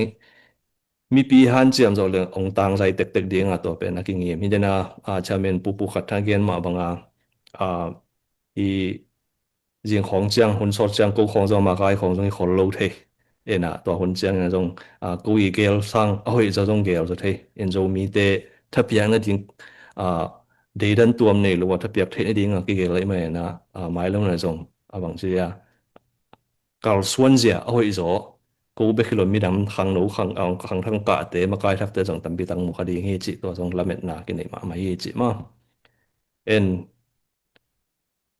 mi pi han chiam zo le ong tang zai tek tek ding a to pen a king mi dena chairman pu khat tha gen ma banga i jing khong chang hun so chang ko khong zo ma kai khong zo khol lo the ena to hun chang na jong ko i gel sang a hoi zo jong gel zo the en zo mi te thapiang na ding de dan tuam nei lo wa thapiak the ding a ki gel lai mai na mai lo na jong bang sia kal suan zia a hoi zoกูไปคิดว่ามีดำขังหนูขังทั้งกะเตะมาไกลทักเตะจงตั้มปีตังมุขดีเฮจิตัวจงละเม็ดนากินไหนมาเฮจิมาเอ็น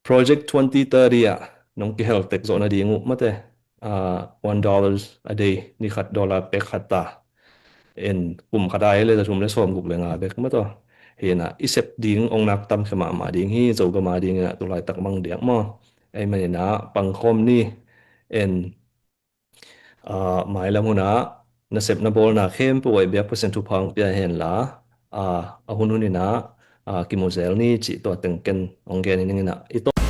project 2030อ่ะน้องกิเฮลเทคโซนดีงูมาเตะ$1 a day นี่ขัดดอลลาร์เป็กขัดตาเอ็นกลุ่มขัดได้เลยจะชุมเลยส่งกลุ่มเลยงาเบกมาตัวเห็นอ่ะอีเซปดิ้งองนักตั้มขมาดิ้งฮีโจก็มาดิ้งอ่ะตัวลายตักมังเดียกมาไอ้มันนะปังคมนี่เอ็นหมายแล้วมุนะนับนับบอลนะเข้มป่วยเบียร์เปอร์เซ็นต์ทุกพังเปียเห็นละหุ่นนี่นะกิโมเซลนี่จิตัวตึงเกินองเกนนี่นะอีตัว